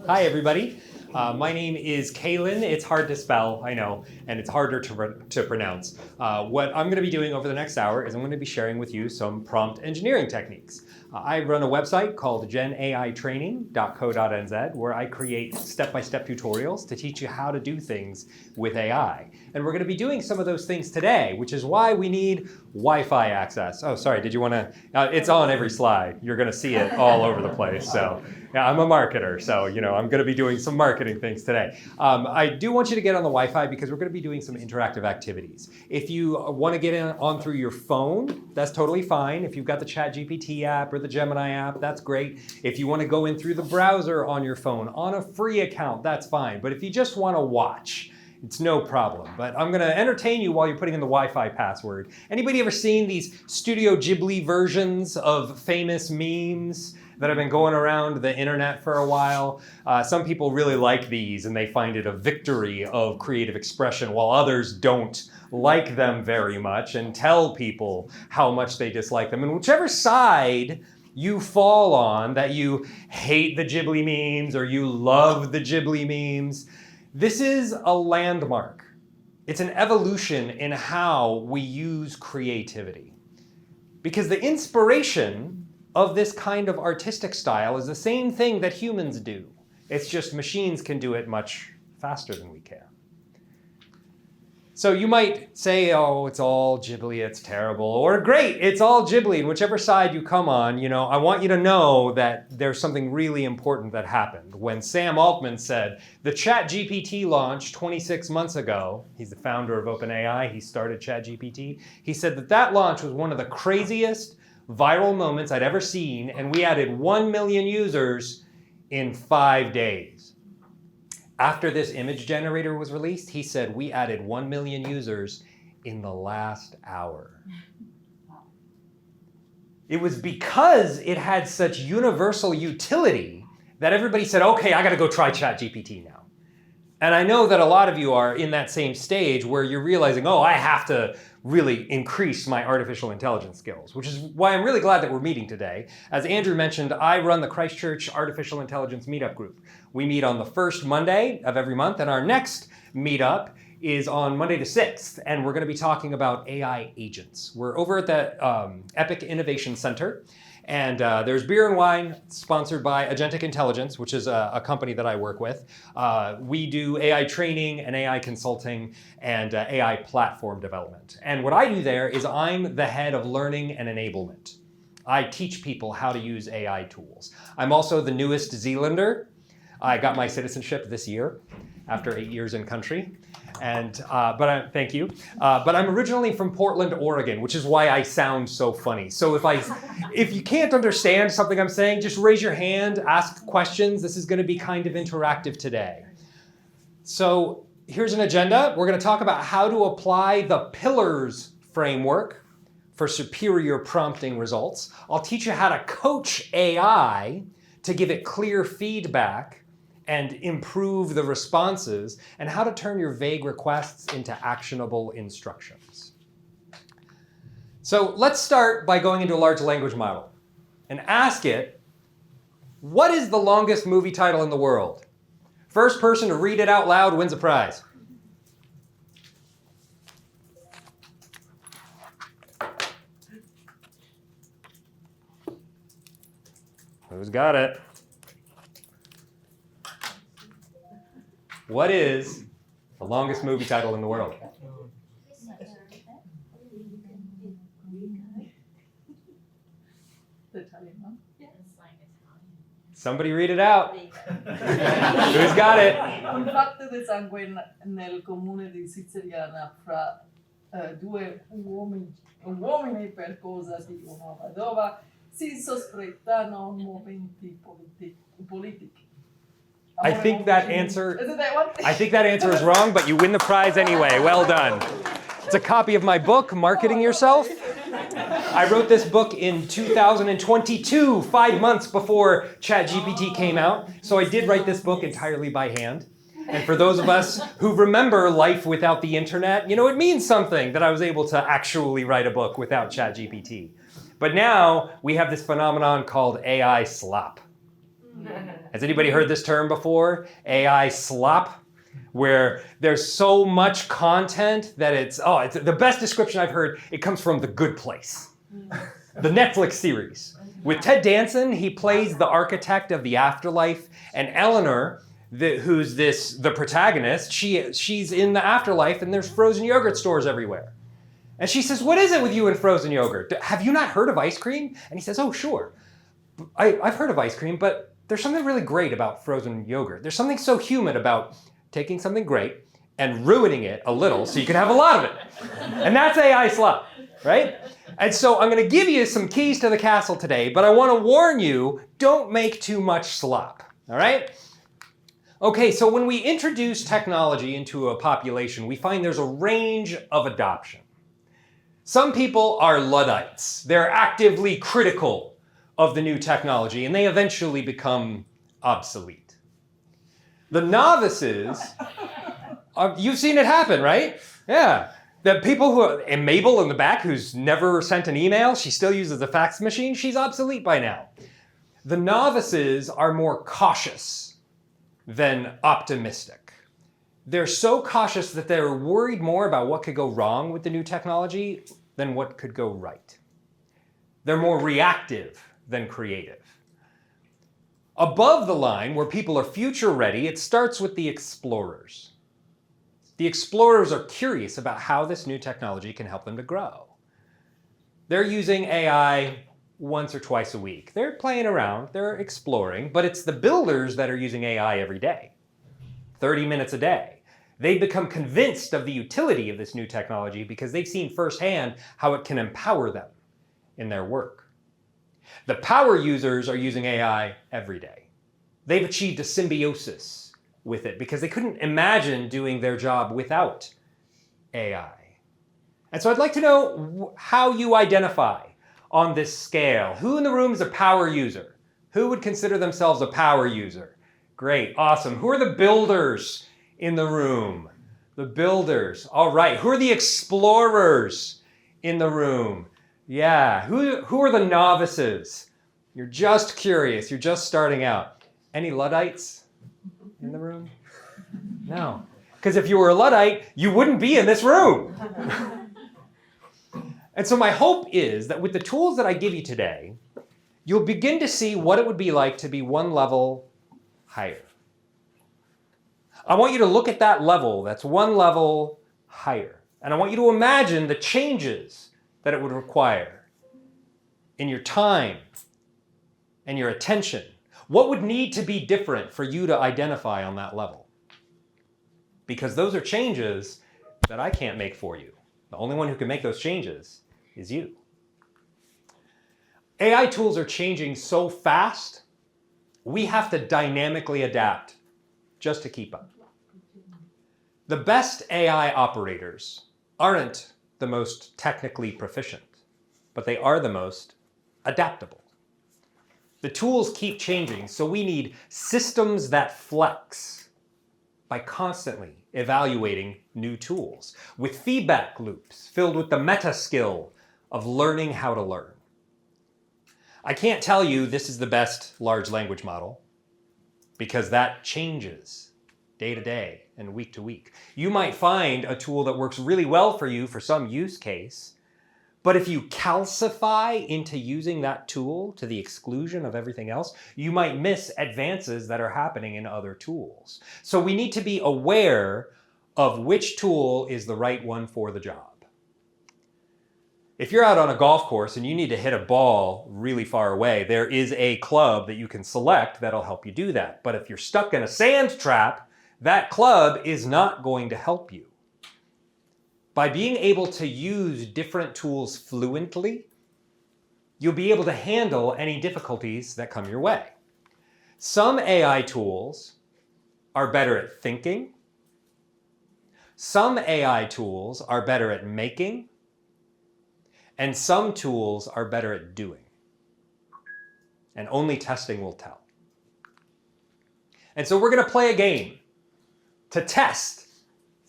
Hi, everybody. My name is Kaylin. It's hard to spell, I know, and it's harder to pronounce. What I'm going to be doing over the next hour is I'm going to be sharing with you some prompt engineering techniques. I run a website called genaitraining.co.nz where I create step-by-step tutorials to teach you how to do things with AI. And we're going to be doing some of those things today, which is why we need Wi-Fi access. Oh, sorry, did you want to? It's on every slide. You're going to see it all over the place. So yeah, I'm a marketer, so I'm going to be doing some marketing things today. I do want you to get on the Wi-Fi because we're going to be doing some interactive activities. If you want to get on through your phone, that's totally fine. If you've got the ChatGPT app or the Gemini app, that's great. If you want to go in through the browser on your phone on a free account, that's fine. But if you just want to watch, it's no problem. But I'm going to entertain you while you're putting in the Wi-Fi password. Anybody ever seen these Studio Ghibli versions of famous memes that have been going around the internet for a while? Some people really like these and they find it a victory of creative expression, while others don't like them very much and tell people how much they dislike them. And whichever side you fall on, that you hate the Ghibli memes or you love the Ghibli memes, this is a landmark. It's an evolution in how we use creativity. Because the inspiration of this kind of artistic style is the same thing that humans do. It's just machines can do it much faster than we can. So you might say, oh, it's all Ghibli, it's terrible, or great, it's all Ghibli. And whichever side you come on, I want you to know that there's something really important that happened. When Sam Altman said the ChatGPT launched 26 months ago, he's the founder of OpenAI, he started ChatGPT, he said that launch was one of the craziest viral moments I'd ever seen, and we added 1 million users in 5 days. After this image generator was released, he said we added 1 million users in the last hour. It was because it had such universal utility that everybody said, okay, I got to go try ChatGPT now. And I know that a lot of you are in that same stage where you're realizing, oh, I have to really increase my artificial intelligence skills, which is why I'm really glad that we're meeting today. As Andrew mentioned, I run the Christchurch Artificial Intelligence Meetup Group. We meet on the first Monday of every month, and our next meetup is on Monday the 6th, and we're going to be talking about AI agents. We're over at the Epic Innovation Center, and there's beer and wine sponsored by Agentic Intelligence, which is a company that I work with. We do AI training and AI consulting and AI platform development. And what I do there is I'm the head of learning and enablement. I teach people how to use AI tools. I'm also the newest Zealander. I got my citizenship this year after 8 years in country. And thank you. But I'm originally from Portland, Oregon, which is why I sound so funny. So if you can't understand something I'm saying, just raise your hand, ask questions. This is going to be kind of interactive today. So here's an agenda. We're going to talk about how to apply the pillars framework for superior prompting results. I'll teach you how to coach AI to give it clear feedback and improve the responses, and how to turn your vague requests into actionable instructions. So let's start by going into a large language model and ask it, what is the longest movie title in the world? First person to read it out loud wins a prize. Who's got it? What is the longest movie title in the world? Somebody read it out. Who's got it? Un fatto di sangue nel comune di Siciliana fra due uomini per cosa di una vedova si sospettano movimenti politici. I think that answer Is it that one? I think that answer is wrong, but you win the prize anyway. Well done. It's a copy of my book, Marketing Yourself. I wrote this book in 2022, 5 months before ChatGPT came out. So I did write this book entirely by hand. And for those of us who remember life without the internet, it means something that I was able to actually write a book without ChatGPT. But now we have this phenomenon called AI slop. Has anybody heard this term before? AI slop? Where there's so much content that it's the best description I've heard. It comes from The Good Place, the Netflix series. With Ted Danson, he plays the architect of the afterlife, and Eleanor, who's the protagonist, she's in the afterlife, and there's frozen yogurt stores everywhere. And she says, "What is it with you and frozen yogurt? Have you not heard of ice cream?" And he says, "Oh, sure. I've heard of ice cream, but there's something really great about frozen yogurt. There's something so human about taking something great and ruining it a little so you can have a lot of it." And that's AI slop, right? And so I'm going to give you some keys to the castle today, but I want to warn you, don't make too much slop, all right? Okay, so when we introduce technology into a population, we find there's a range of adoption. Some people are Luddites. They're actively critical of the new technology, and they eventually become obsolete. The novices, you've seen it happen, right? Yeah. The people and Mabel in the back, who's never sent an email, she still uses the fax machine, she's obsolete by now. The novices are more cautious than optimistic. They're so cautious that they're worried more about what could go wrong with the new technology than what could go right. They're more reactive than creative. Above the line, where people are future ready, it starts with the explorers. The explorers are curious about how this new technology can help them to grow. They're using AI once or twice a week. They're playing around, they're exploring, but it's the builders that are using AI every day, 30 minutes a day. They've become convinced of the utility of this new technology because they've seen firsthand how it can empower them in their work. The power users are using AI every day. They've achieved a symbiosis with it because they couldn't imagine doing their job without AI. And so I'd like to know how you identify on this scale. Who in the room is a power user? Who would consider themselves a power user? Great, awesome. Who are the builders in the room? The builders. All right. Who are the explorers in the room? Yeah. Who are the novices? You're just curious. You're just starting out. Any Luddites in the room? No. Because if you were a Luddite, you wouldn't be in this room. And so my hope is that with the tools that I give you today, you'll begin to see what it would be like to be one level higher. I want you to look at that level that's one level higher. And I want you to imagine the changes that it would require in your time and your attention. What would need to be different for you to identify on that level? Because those are changes that I can't make for you. The only one who can make those changes is you. AI tools are changing so fast, we have to dynamically adapt just to keep up. The best AI operators aren't the most technically proficient, but they are the most adaptable. The tools keep changing, so we need systems that flex by constantly evaluating new tools with feedback loops filled with the meta skill of learning how to learn. I can't tell you this is the best large language model because that changes day to day and week to week. You might find a tool that works really well for you for some use case, but if you calcify into using that tool to the exclusion of everything else, you might miss advances that are happening in other tools. So we need to be aware of which tool is the right one for the job. If you're out on a golf course and you need to hit a ball really far away, there is a club that you can select that'll help you do that. But if you're stuck in a sand trap, that club is not going to help you. By being able to use different tools fluently, you'll be able to handle any difficulties that come your way. Some AI tools are better at thinking. Some AI tools are better at making. And some tools are better at doing. And only testing will tell. And so we're going to play a game to test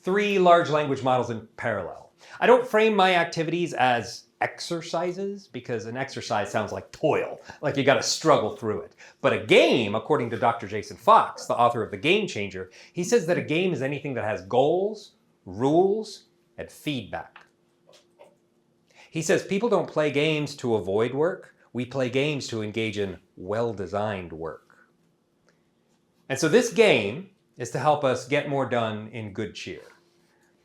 3 large language models in parallel. I don't frame my activities as exercises, because an exercise sounds like toil, like you got to struggle through it. But a game, according to Dr. Jason Fox, the author of The Game Changer, he says that a game is anything that has goals, rules, and feedback. He says people don't play games to avoid work. We play games to engage in well-designed work. And so this game is to help us get more done in good cheer.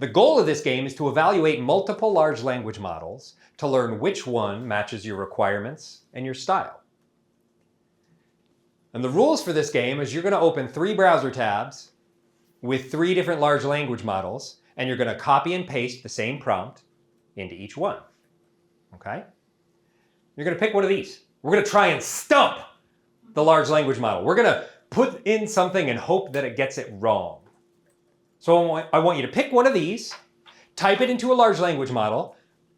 The goal of this game is to evaluate multiple large language models to learn which one matches your requirements and your style. And the rules for this game is you're going to open 3 browser tabs with 3 different large language models, and you're going to copy and paste the same prompt into each one. Okay? You're going to pick one of these. We're going to try and stump the large language model. We're going to put in something and hope that it gets it wrong. So I want you to pick one of these, type it into a large language model,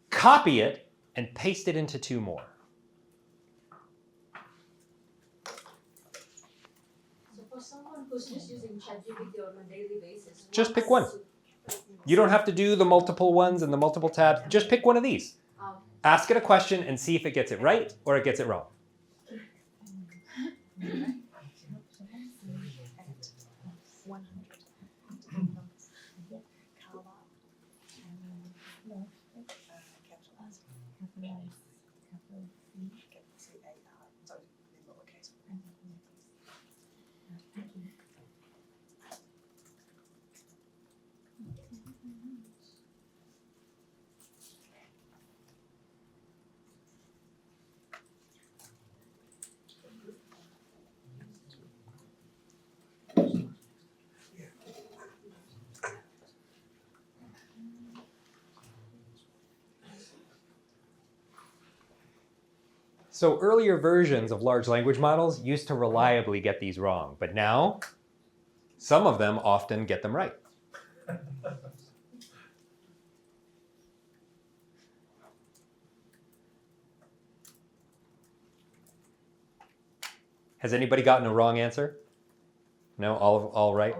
copy it, and paste it into 2 more. So for someone who's just using ChatGPT on a daily basis, Just pick one. You don't have to do the multiple ones and the multiple tabs. Just pick one of these. Ask it a question and see if it gets it right or it gets it wrong. So earlier versions of large language models used to reliably get these wrong, but now some of them often get them right. Has anybody gotten a wrong answer? No, all right?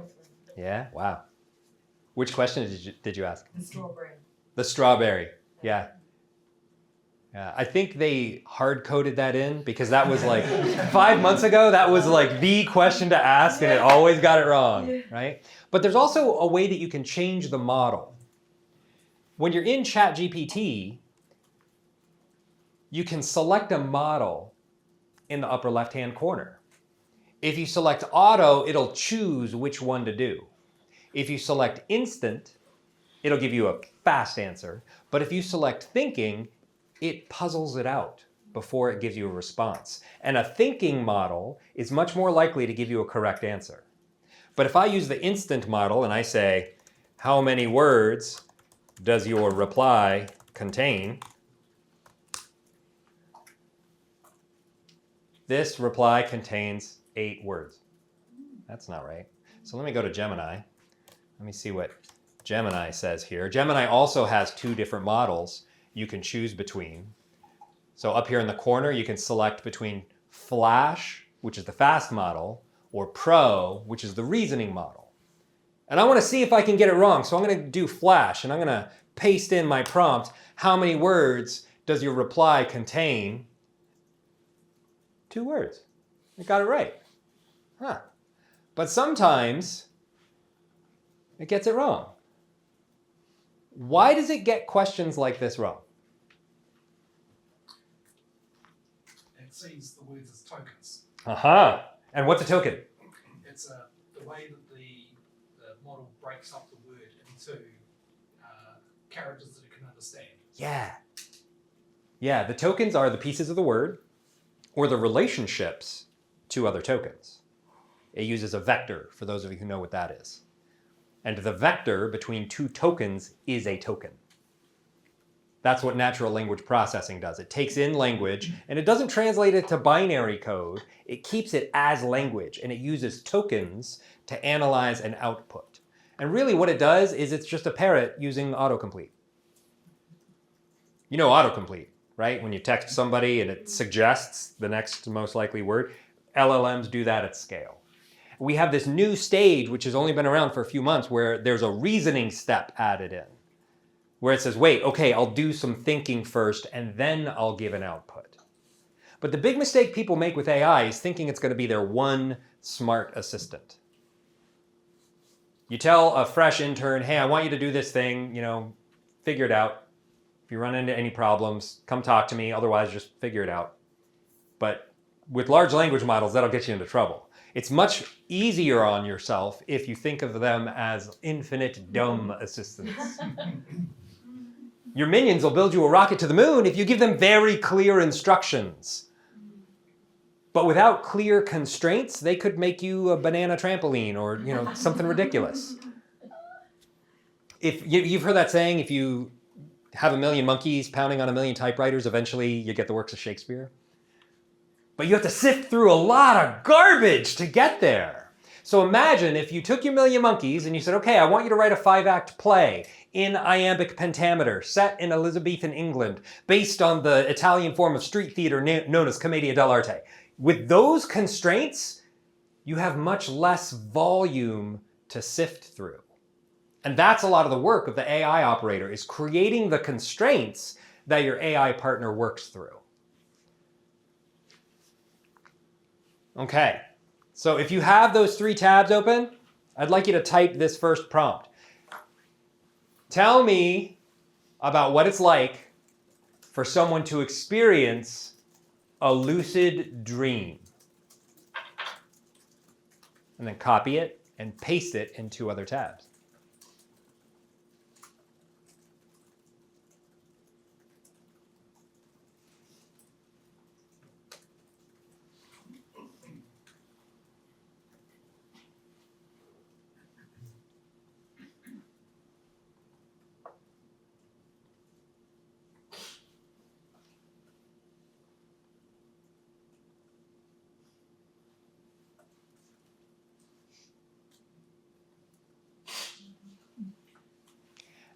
Yeah, wow. Which question did you ask? The strawberry. The strawberry, yeah. I think they hard-coded that in because that was like 5 months ago, that was like the question to ask and it always got it wrong, right? But there's also a way that you can change the model. When you're in ChatGPT, you can select a model in the upper left-hand corner. If you select auto, it'll choose which one to do. If you select instant, it'll give you a fast answer. But if you select thinking, it puzzles it out before it gives you a response. And a thinking model is much more likely to give you a correct answer. But if I use the instant model and I say, how many words does your reply contain? This reply contains 8 words. That's not right. So let me go to Gemini. Let me see what Gemini says here. Gemini also has 2 different models you can choose between. So up here in the corner, you can select between Flash, which is the fast model, or Pro, which is the reasoning model. And I want to see if I can get it wrong. So I'm going to do Flash, and I'm going to paste in my prompt. How many words does your reply contain? 2 words. I got it right. Huh. But sometimes it gets it wrong. Why does it get questions like this wrong? It sees the words as tokens. Aha. And what's a token? It's the way that the model breaks up the word into characters that it can understand. Yeah. Yeah, the tokens are the pieces of the word or the relationships to other tokens. It uses a vector, for those of you who know what that is. And the vector between 2 tokens is a token. That's what natural language processing does. It takes in language and it doesn't translate it to binary code. It keeps it as language and it uses tokens to analyze and output. And really what it does is it's just a parrot using autocomplete. You know autocomplete, right? When you text somebody and it suggests the next most likely word, LLMs do that at scale. We have this new stage, which has only been around for a few months, where there's a reasoning step added in. where it says, wait, okay, I'll do some thinking first and then I'll give an output. But the big mistake people make with AI is thinking it's going to be their one smart assistant. You tell a fresh intern, hey, I want you to do this thing, figure it out. If you run into any problems, come talk to me. Otherwise, just figure it out. But with large language models, that'll get you into trouble. It's much easier on yourself if you think of them as infinite dumb assistants. Your minions will build you a rocket to the moon if you give them very clear instructions. But without clear constraints, they could make you a banana trampoline or something ridiculous. If you've heard that saying, if you have a million monkeys pounding on a million typewriters, eventually you get the works of Shakespeare. But you have to sift through a lot of garbage to get there. So imagine if you took your million monkeys and you said, okay, I want you to write a 5-act play in iambic pentameter set in Elizabethan England based on the Italian form of street theater known as commedia dell'arte. With those constraints, you have much less volume to sift through. And that's a lot of the work of the AI operator, is creating the constraints that your AI partner works through. Okay, so if you have those 3 tabs open, I'd like you to type this first prompt. Tell me about what it's like for someone to experience a lucid dream. And then copy it and paste it in 2 other tabs.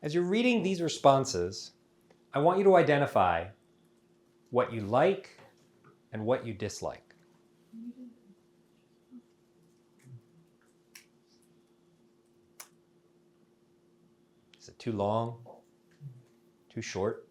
As you're reading these responses, I want you to identify what you like and what you dislike. Is it too long? Too short?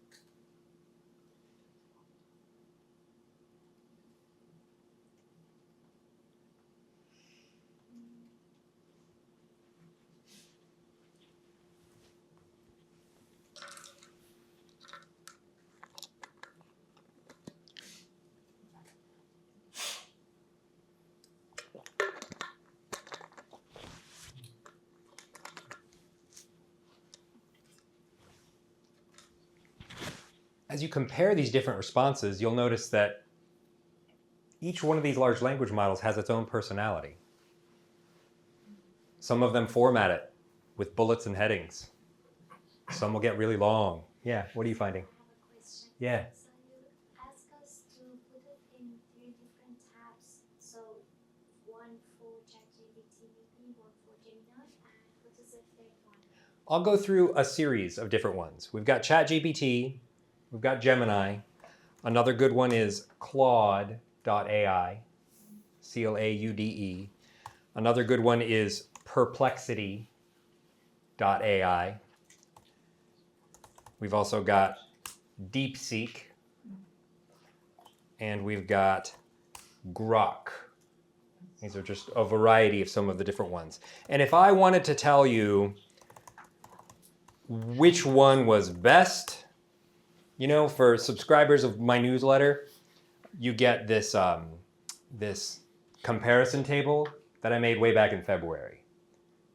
As you compare these different responses, you'll notice that each one of these large language models has its own personality. Some of them format it with bullets and headings. Some will get really long. Yeah, what are you finding? I have a question. Yeah. So you ask us to put it in 3 different tabs. So one for ChatGPT, maybe one for Gemini, and what is the 3rd one? I'll go through a series of different ones. We've got ChatGPT, we've got Gemini. Another good one is Claude.ai, Claude. Another good one is Perplexity.ai. We've also got DeepSeek, and we've got Grok. These are just a variety of some of the different ones. And if I wanted to tell you which one was best, for subscribers of my newsletter, you get this, this comparison table that I made way back in February.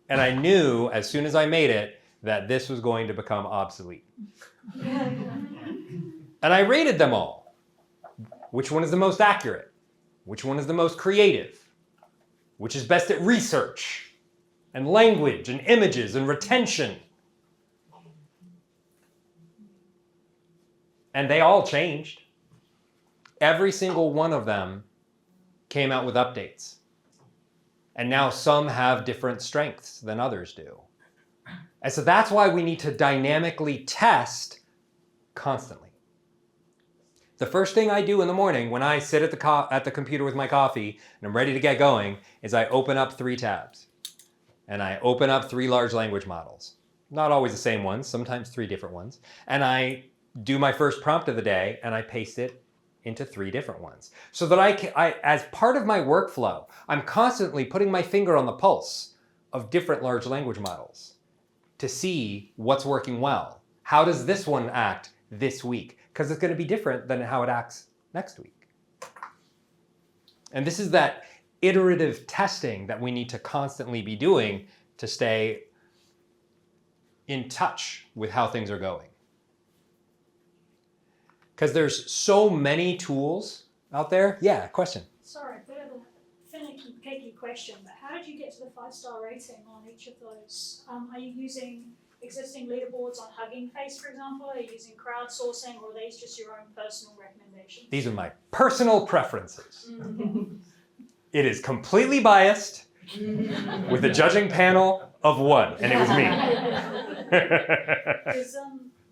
And I knew as soon as I made it that this was going to become obsolete. And I rated them all. Which one is the most accurate? Which one is the most creative? Which is best at research and language and images and retention? And they all changed. Every single one of them came out with updates. And now some have different strengths than others do. And so that's why we need to dynamically test constantly. The first thing I do in the morning when I sit at the computer with my coffee and I'm ready to get going is I open up 3 tabs. And I open up 3 large language models. not always the same ones, sometimes 3 different ones, and I do my first prompt of the day and I paste it into 3 different ones. So that I, as part of my workflow, I'm constantly putting my finger on the pulse of different large language models to see what's working well. How does this one act this week? Because it's going to be different than how it acts next week. And this is that iterative testing that we need to constantly be doing to stay in touch with how things are going. Because there's so many tools out there. Yeah, question. Sorry, a bit of a finicky, picky question, but how did you get to the 5-star rating on each of those? Are you using existing leaderboards on Hugging Face, for example? Are you using crowdsourcing, or are these just your own personal recommendations? These are my personal preferences. It is completely biased with a judging panel of 1, and it was me.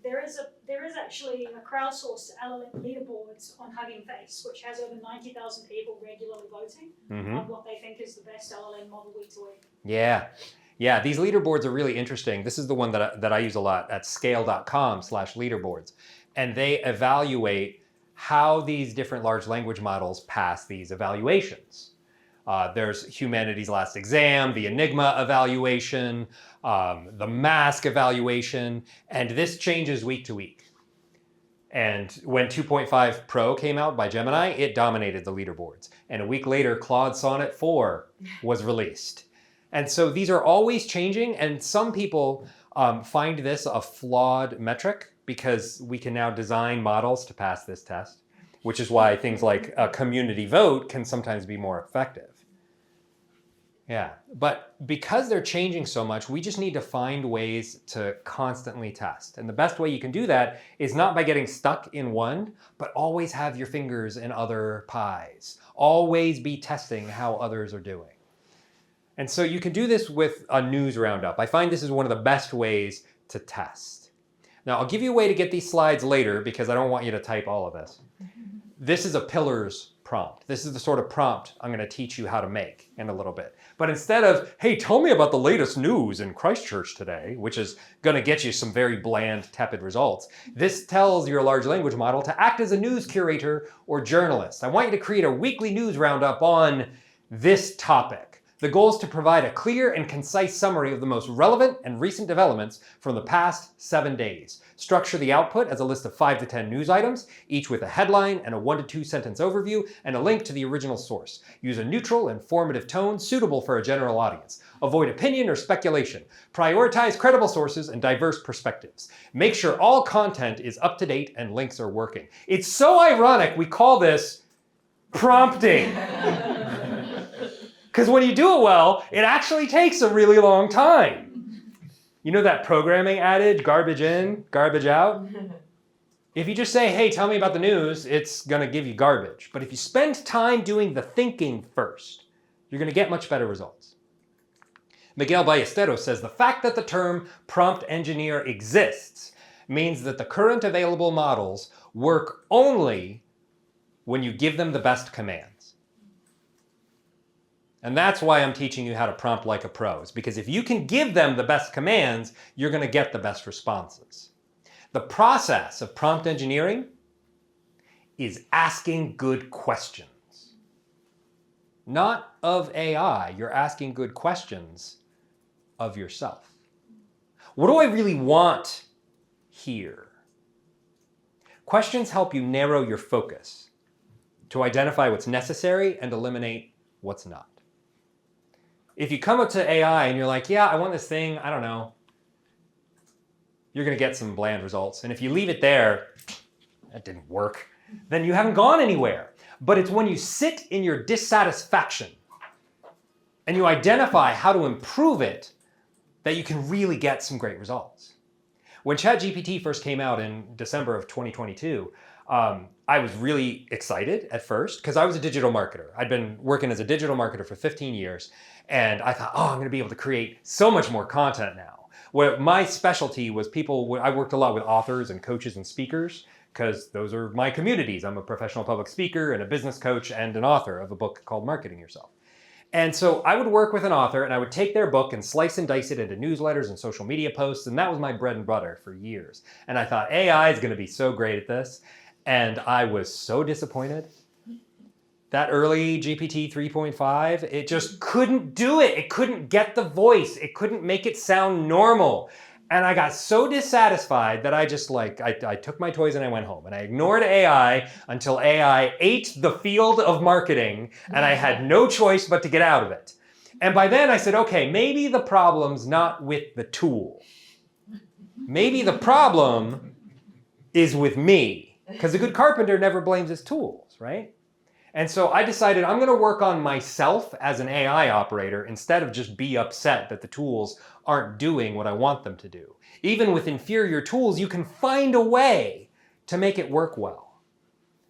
There is actually a crowdsourced LLM leaderboard on Hugging Face, which has over 90,000 people regularly voting on what they think is the best LLM model week to week. Yeah, these leaderboards are really interesting. This is the one that I use a lot at scale.com/leaderboards. And they evaluate how these different large language models pass these evaluations. There's Humanity's Last Exam, the Enigma evaluation, the Mask evaluation, and this changes week to week. And when 2.5 Pro came out by Gemini, it dominated the leaderboards. And a week later, Claude Sonnet 4 was released. And so these are always changing, and some people find this a flawed metric because we can now design models to pass this test, which is why things like a community vote can sometimes be more effective. Yeah, but because they're changing so much, we just need to find ways to constantly test. And the best way you can do that is not by getting stuck in one, but always have your fingers in other pies. Always be testing how others are doing. And so you can do this with a news roundup. I find this is one of the best ways to test. Now, I'll give you a way to get these slides later because I don't want you to type all of this. This is a pillars prompt. This is the sort of prompt I'm going to teach you how to make in a little bit. But instead of, hey, tell me about the latest news in Christchurch today, which is going to get you some very bland, tepid results, this tells your large language model to act as a news curator or journalist. I want you to create a weekly news roundup on this topic. The goal is to provide a clear and concise summary of the most relevant and recent developments from the past 7 days. Structure the output as a list of 5 to 10 news items, each with a headline and a 1 to 2 sentence overview and a link to the original source. Use a neutral, informative tone suitable for a general audience. Avoid opinion or speculation. Prioritize credible sources and diverse perspectives. Make sure all content is up to date and links are working. It's so ironic we call this prompting. Because when you do it well, it actually takes a really long time. You know that programming adage, garbage in, garbage out? If you just say, hey, tell me about the news, it's going to give you garbage. But if you spend time doing the thinking first, you're going to get much better results. Miguel Ballesteros says, the fact that the term prompt engineer exists means that the current available models work only when you give them the best commands. And that's why I'm teaching you how to prompt like a pro, is because if you can give them the best commands, you're going to get the best responses. The process of prompt engineering is asking good questions. Not of AI, you're asking good questions of yourself. What do I really want here? Questions help you narrow your focus to identify what's necessary and eliminate what's not. If you come up to AI and you're like, yeah, I want this thing, I don't know, you're going to get some bland results. And if you leave it there, that didn't work, then you haven't gone anywhere. But it's when you sit in your dissatisfaction and you identify how to improve it that you can really get some great results. When ChatGPT first came out in December of 2022, I was really excited at first because I was a digital marketer. I'd been working as a digital marketer for 15 years, and I thought, I'm going to be able to create so much more content now. Where my specialty was I worked a lot with authors and coaches and speakers because those are my communities. I'm a professional public speaker and a business coach and an author of a book called Marketing Yourself. And so I would work with an author and I would take their book and slice and dice it into newsletters and social media posts. And that was my bread and butter for years. And I thought AI is going to be so great at this. And I was so disappointed. That early GPT 3.5, it just couldn't do it. It couldn't get the voice. It couldn't make it sound normal. And I got so dissatisfied that I just I took my toys and I went home. And I ignored AI until AI ate the field of marketing and I had no choice but to get out of it. And by then I said, okay, maybe the problem's not with the tool. Maybe the problem is with me. Because a good carpenter never blames his tools, right? And so I decided I'm going to work on myself as an AI operator instead of just be upset that the tools aren't doing what I want them to do. Even with inferior tools, you can find a way to make it work well.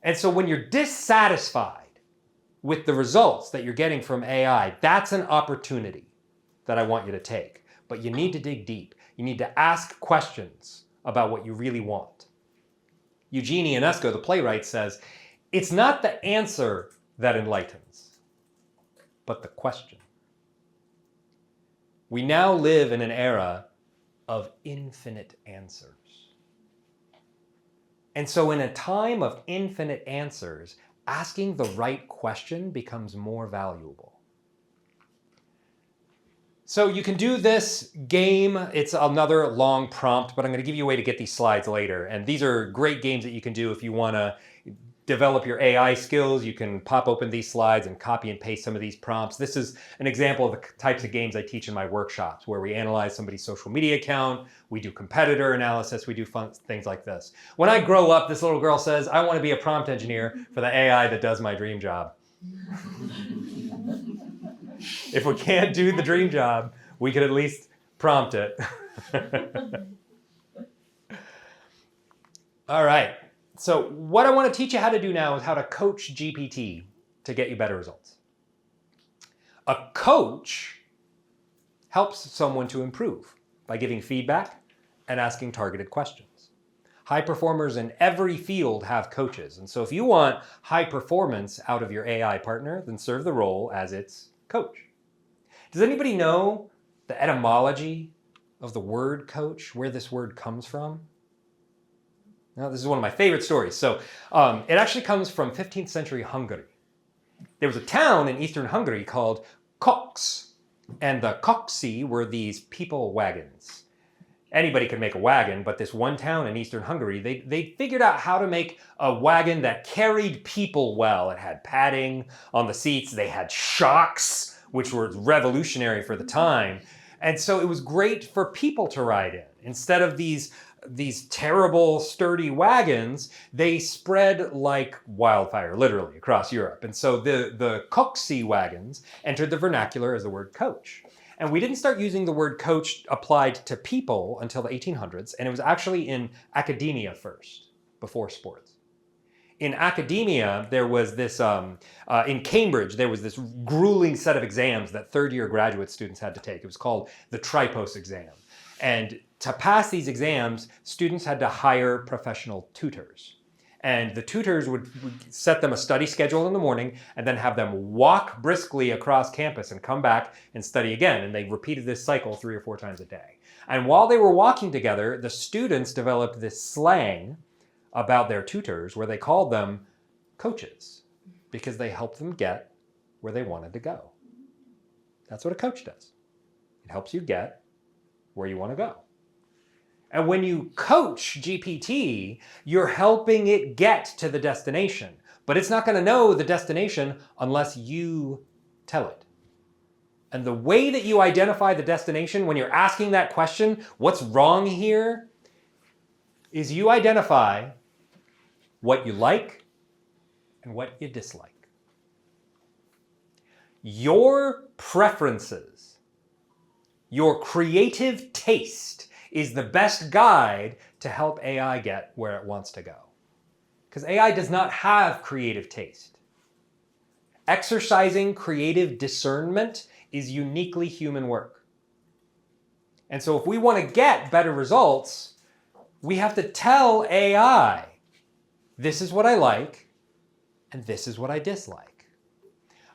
And so when you're dissatisfied with the results that you're getting from AI, that's an opportunity that I want you to take. But you need to dig deep. You need to ask questions about what you really want. Eugene Ionesco, the playwright, says, it's not the answer that enlightens, but the question. We now live in an era of infinite answers. And so in a time of infinite answers, asking the right question becomes more valuable. So you can do this game. It's another long prompt, but I'm going to give you a way to get these slides later. And these are great games that you can do if you want to develop your AI skills. You can pop open these slides and copy and paste some of these prompts. This is an example of the types of games I teach in my workshops, where we analyze somebody's social media account, we do competitor analysis, we do fun things like this. When I grow up, this little girl says, I want to be a prompt engineer for the AI that does my dream job. If we can't do the dream job, we could at least prompt it. All right. So what I want to teach you how to do now is how to coach GPT to get you better results. A coach helps someone to improve by giving feedback and asking targeted questions. High performers in every field have coaches. And so if you want high performance out of your AI partner, then serve the role as its coach. Does anybody know the etymology of the word coach, where this word comes from? Now, this is one of my favorite stories. So it actually comes from 15th century Hungary. There was a town in eastern Hungary called Cox, and the Coxi were these people wagons. Anybody could make a wagon, but this one town in eastern Hungary, they figured out how to make a wagon that carried people well. It had padding on the seats. They had shocks, which were revolutionary for the time. And so it was great for people to ride in. Instead of these terrible, sturdy wagons, they spread like wildfire, literally, across Europe. And so the Coxi wagons entered the vernacular as the word coach. And we didn't start using the word coach applied to people until the 1800s, and it was actually in academia first, before sports. In academia, there was this, in Cambridge, there was this grueling set of exams that third-year graduate students had to take. It was called the Tripos exam. And to pass these exams, students had to hire professional tutors. And the tutors would set them a study schedule in the morning and then have them walk briskly across campus and come back and study again. And they repeated this cycle 3 or 4 times a day. And while they were walking together, the students developed this slang about their tutors where they called them coaches because they helped them get where they wanted to go. That's what a coach does. It helps you get where you want to go. And when you coach GPT, you're helping it get to the destination. But it's not going to know the destination unless you tell it. And the way that you identify the destination when you're asking that question, what's wrong here, is you identify what you like and what you dislike. Your preferences, your creative taste, is the best guide to help AI get where it wants to go. Because AI does not have creative taste. Exercising creative discernment is uniquely human work. And so if we want to get better results, we have to tell AI, this is what I like, and this is what I dislike.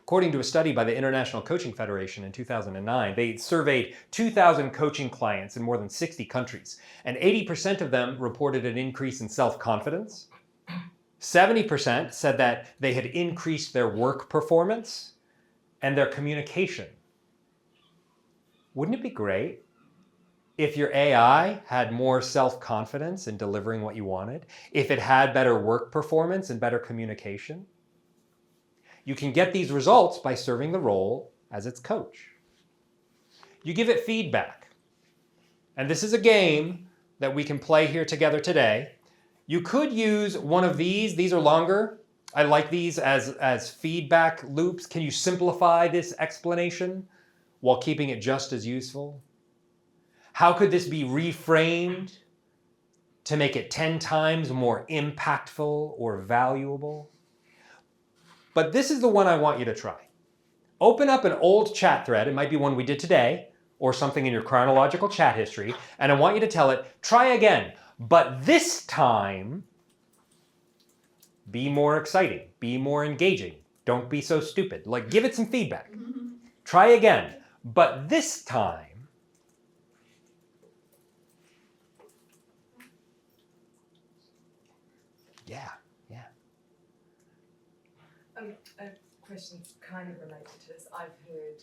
According to a study by the International Coaching Federation in 2009, they surveyed 2,000 coaching clients in more than 60 countries, and 80% of them reported an increase in self-confidence. 70% said that they had increased their work performance and their communication. Wouldn't it be great if your AI had more self-confidence in delivering what you wanted? If it had better work performance and better communication? You can get these results by serving the role as its coach. You give it feedback. And this is a game that we can play here together today. You could use one of these. These are longer. I like these as feedback loops. Can you simplify this explanation while keeping it just as useful? How could this be reframed to make it 10 times more impactful or valuable? But this is the one I want you to try. Open up an old chat thread. It might be one we did today or something in your chronological chat history. And I want you to tell it, try again. But this time, be more exciting, be more engaging. Don't be so stupid. Like, give it some feedback. Try again. But this time, yeah. A question kind of related to this. I've heard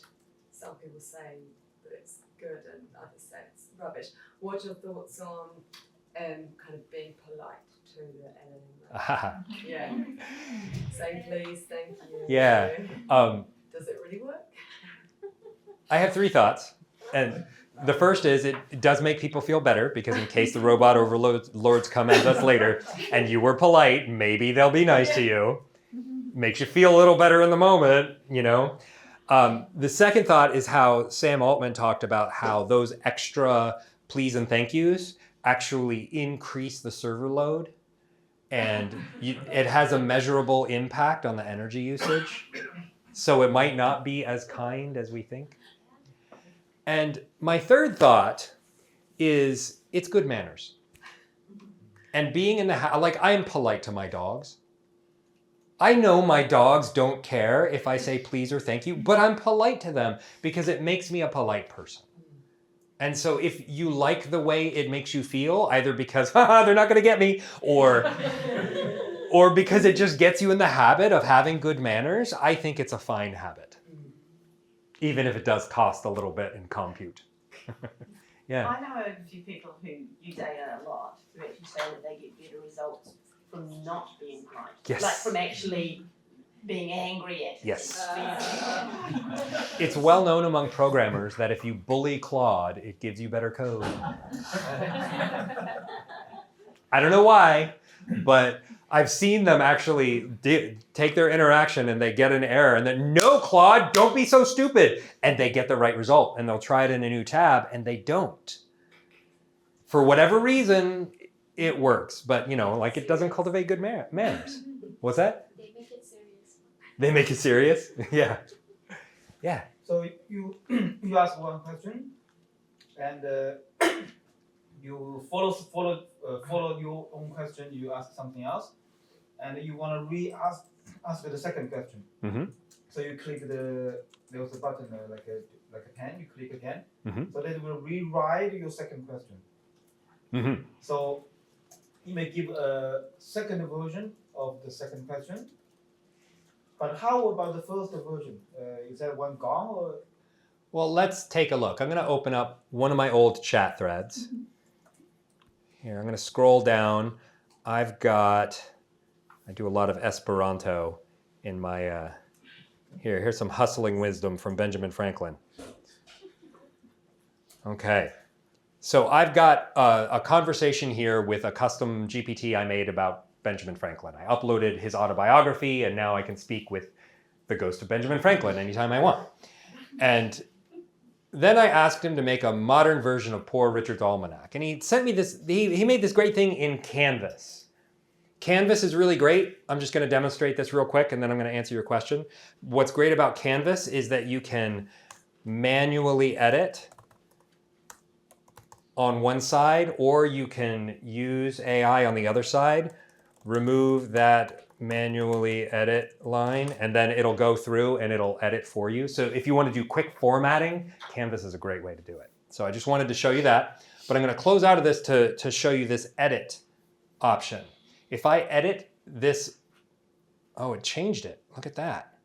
some people say that it's good and others say it's rubbish. What are your thoughts on kind of being polite to the LLM? Yeah. Say please, thank you. Yeah. Does it really work? I have 3 thoughts. And the first is it does make people feel better because in case the robot overlords come at us later and you were polite, maybe they'll be nice to you. Makes you feel a little better in the moment, you know. The second thought is how Sam Altman talked about how those extra please and thank yous actually increase the server load, and it has a measurable impact on the energy usage. So it might not be as kind as we think. And my third thought is it's good manners. And being in the house, like I am polite to my dogs. I know my dogs don't care if I say please or thank you, but I'm polite to them because it makes me a polite person. And so if you like the way it makes you feel, either because, haha, they're not gonna get me, or because it just gets you in the habit of having good manners, I think it's a fine habit. Even if it does cost a little bit in compute. Yeah. I know a few people who use AI a lot who actually say that they get better results from not being polite. Yes. Like from actually being angry at it. Yes. And It's well known among programmers that if you bully Claude, it gives you better code. I don't know why, but I've seen them actually take their interaction and they get an error and then, no, Claude, don't be so stupid. And they get the right result and they'll try it in a new tab and they don't. For whatever reason, it works, but you know, like it doesn't cultivate good manners. What's that? They make it serious. They make it serious? Yeah. Yeah. So you ask one question, and you follow your own question. You ask something else, and you want to ask the second question. Mm-hmm. So you click there's a button like a pen. You click again, so that will rewrite your second question. Mm-hmm. So you may give a second version of the second question. But how about the first version? Is that one gone or? Well, let's take a look. I'm going to open up one of my old chat threads. Here, I'm going to scroll down. I do a lot of Esperanto in my, here's some hustling wisdom from Benjamin Franklin. Okay. So I've got a conversation here with a custom GPT I made about Benjamin Franklin. I uploaded his autobiography and now I can speak with the ghost of Benjamin Franklin anytime I want. And then I asked him to make a modern version of Poor Richard's Almanac. And he sent me this, he made this great thing in Canvas. Canvas is really great. I'm just going to demonstrate this real quick and then I'm going to answer your question. What's great about Canvas is that you can manually edit on one side, or you can use AI on the other side, remove that manually edit line, and then it'll go through and it'll edit for you. So if you want to do quick formatting, Canvas is a great way to do it. So I just wanted to show you that, but I'm going to close out of this to show you this edit option. If I edit this, oh, it changed it. Look at that.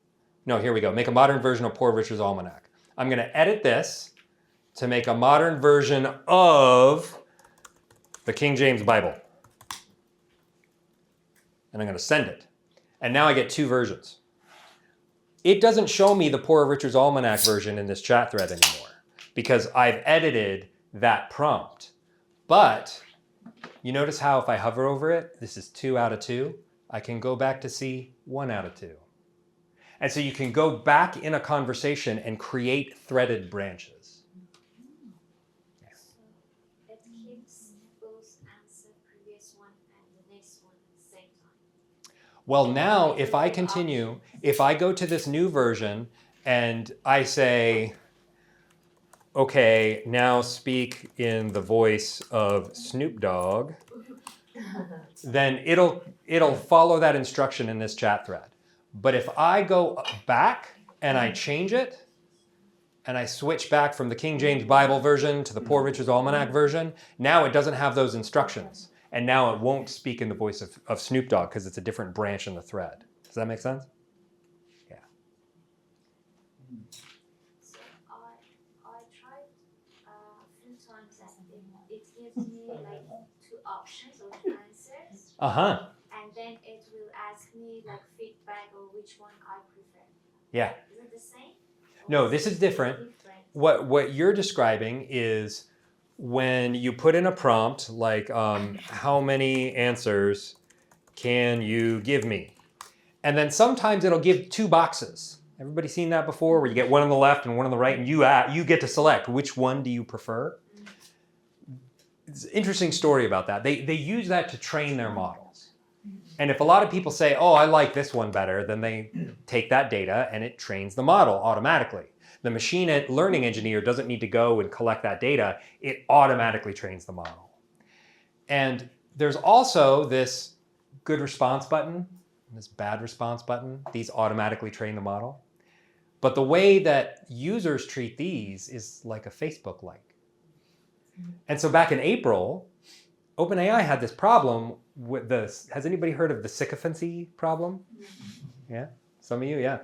No, here we go. Make a modern version of Poor Richard's Almanac. I'm going to edit this to make a modern version of the King James Bible. And I'm going to send it. And now I get 2 versions. It doesn't show me the Poor Richard's Almanac version in this chat thread anymore because I've edited that prompt. But you notice how if I hover over it, this is 2 out of 2. I can go back to see 1 out of 2. And so you can go back in a conversation and create threaded branches. So it keeps both answer previous one and the next one at the same time. Well, now if I continue, if I go to this new version and I say, okay, now speak in the voice of Snoop Dogg, then it'll follow that instruction in this chat thread. But if I go back and I change it, and I switch back from the King James Bible version to the Poor Richard's Almanac version, now it doesn't have those instructions. And now it won't speak in the voice of Snoop Dogg because it's a different branch in the thread. Does that make sense? Yeah. So I tried a few times and it gives me like 2 options of answers. Uh-huh. And then it will ask me like feedback or which one I prefer. Yeah. Is it the same? No, this is different. What you're describing is when you put in a prompt like, how many answers can you give me? And then sometimes it'll give 2 boxes. Everybody seen that before where you get one on the left and one on the right and you get to select which one do you prefer? It's an interesting story about that. They use that to train their models. And if a lot of people say, oh, I like this one better, then they take that data and it trains the model automatically. The machine learning engineer doesn't need to go and collect that data. It automatically trains the model. And there's also this good response button, this bad response button. These automatically train the model. But the way that users treat these is like a Facebook like. And so back in April, OpenAI had this problem with this. Has anybody heard of the sycophancy problem? Yeah? Some of you, yeah.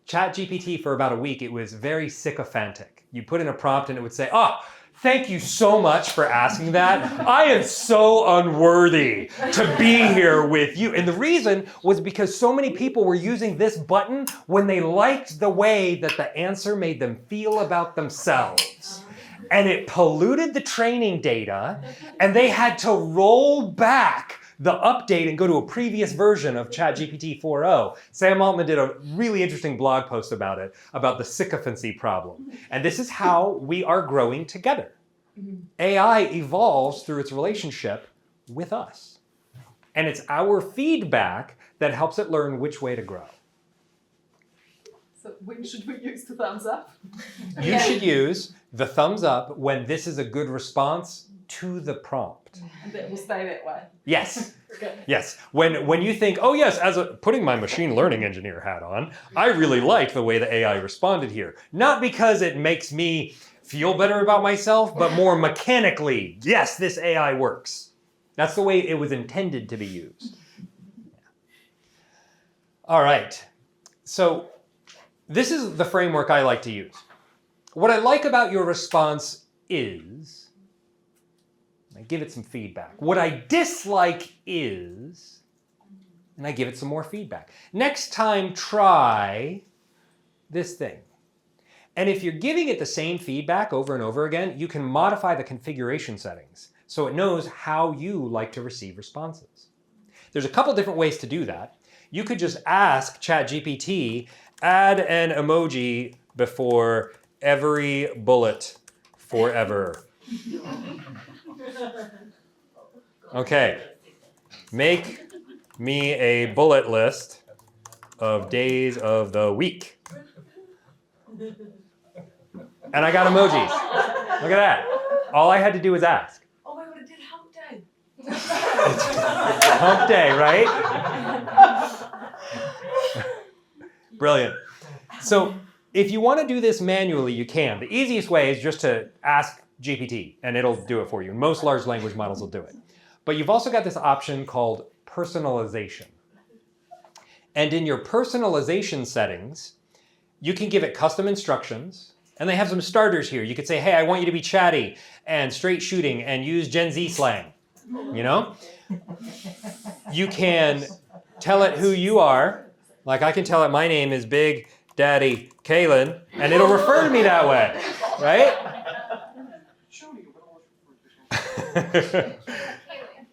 ChatGPT for about a week, it was very sycophantic. You put in a prompt and it would say, oh, thank you so much for asking that. I am so unworthy to be here with you. And the reason was because so many people were using this button when they liked the way that the answer made them feel about themselves. And it polluted the training data, and they had to roll back the update and go to a previous version of ChatGPT 4.0. Sam Altman did a really interesting blog post about it, about the sycophancy problem. And this is how we are growing together. AI evolves through its relationship with us. And it's our feedback that helps it learn which way to grow. So when should we use the thumbs up? You should use the thumbs up when this is a good response to the prompt. And it will stay that way. Yes. Okay. Yes. When you think, oh yes, putting my machine learning engineer hat on, I really like the way the AI responded here. Not because it makes me feel better about myself, but more mechanically, yes, this AI works. That's the way it was intended to be used. All right. So this is the framework I like to use. What I like about your response is, I give it some feedback. What I dislike is, and I give it some more feedback. Next time, try this thing. And if you're giving it the same feedback over and over again, you can modify the configuration settings so it knows how you like to receive responses. There's a couple different ways to do that. You could just ask ChatGPT, add an emoji before every bullet forever. Okay, make me a bullet list of days of the week. And I got emojis. Look at that. All I had to do was ask. Oh my god, it did hump day. Hump day, right? Brilliant. So if you want to do this manually, you can. The easiest way is just to ask GPT and it'll do it for you. Most large language models will do it. But you've also got this option called personalization. And in your personalization settings, you can give it custom instructions. And they have some starters here. You could say, hey, I want you to be chatty and straight shooting and use Gen Z slang. You know? You can tell it who you are. Like I can tell it my name is Big Daddy Kalen, and it'll refer to me that way, right?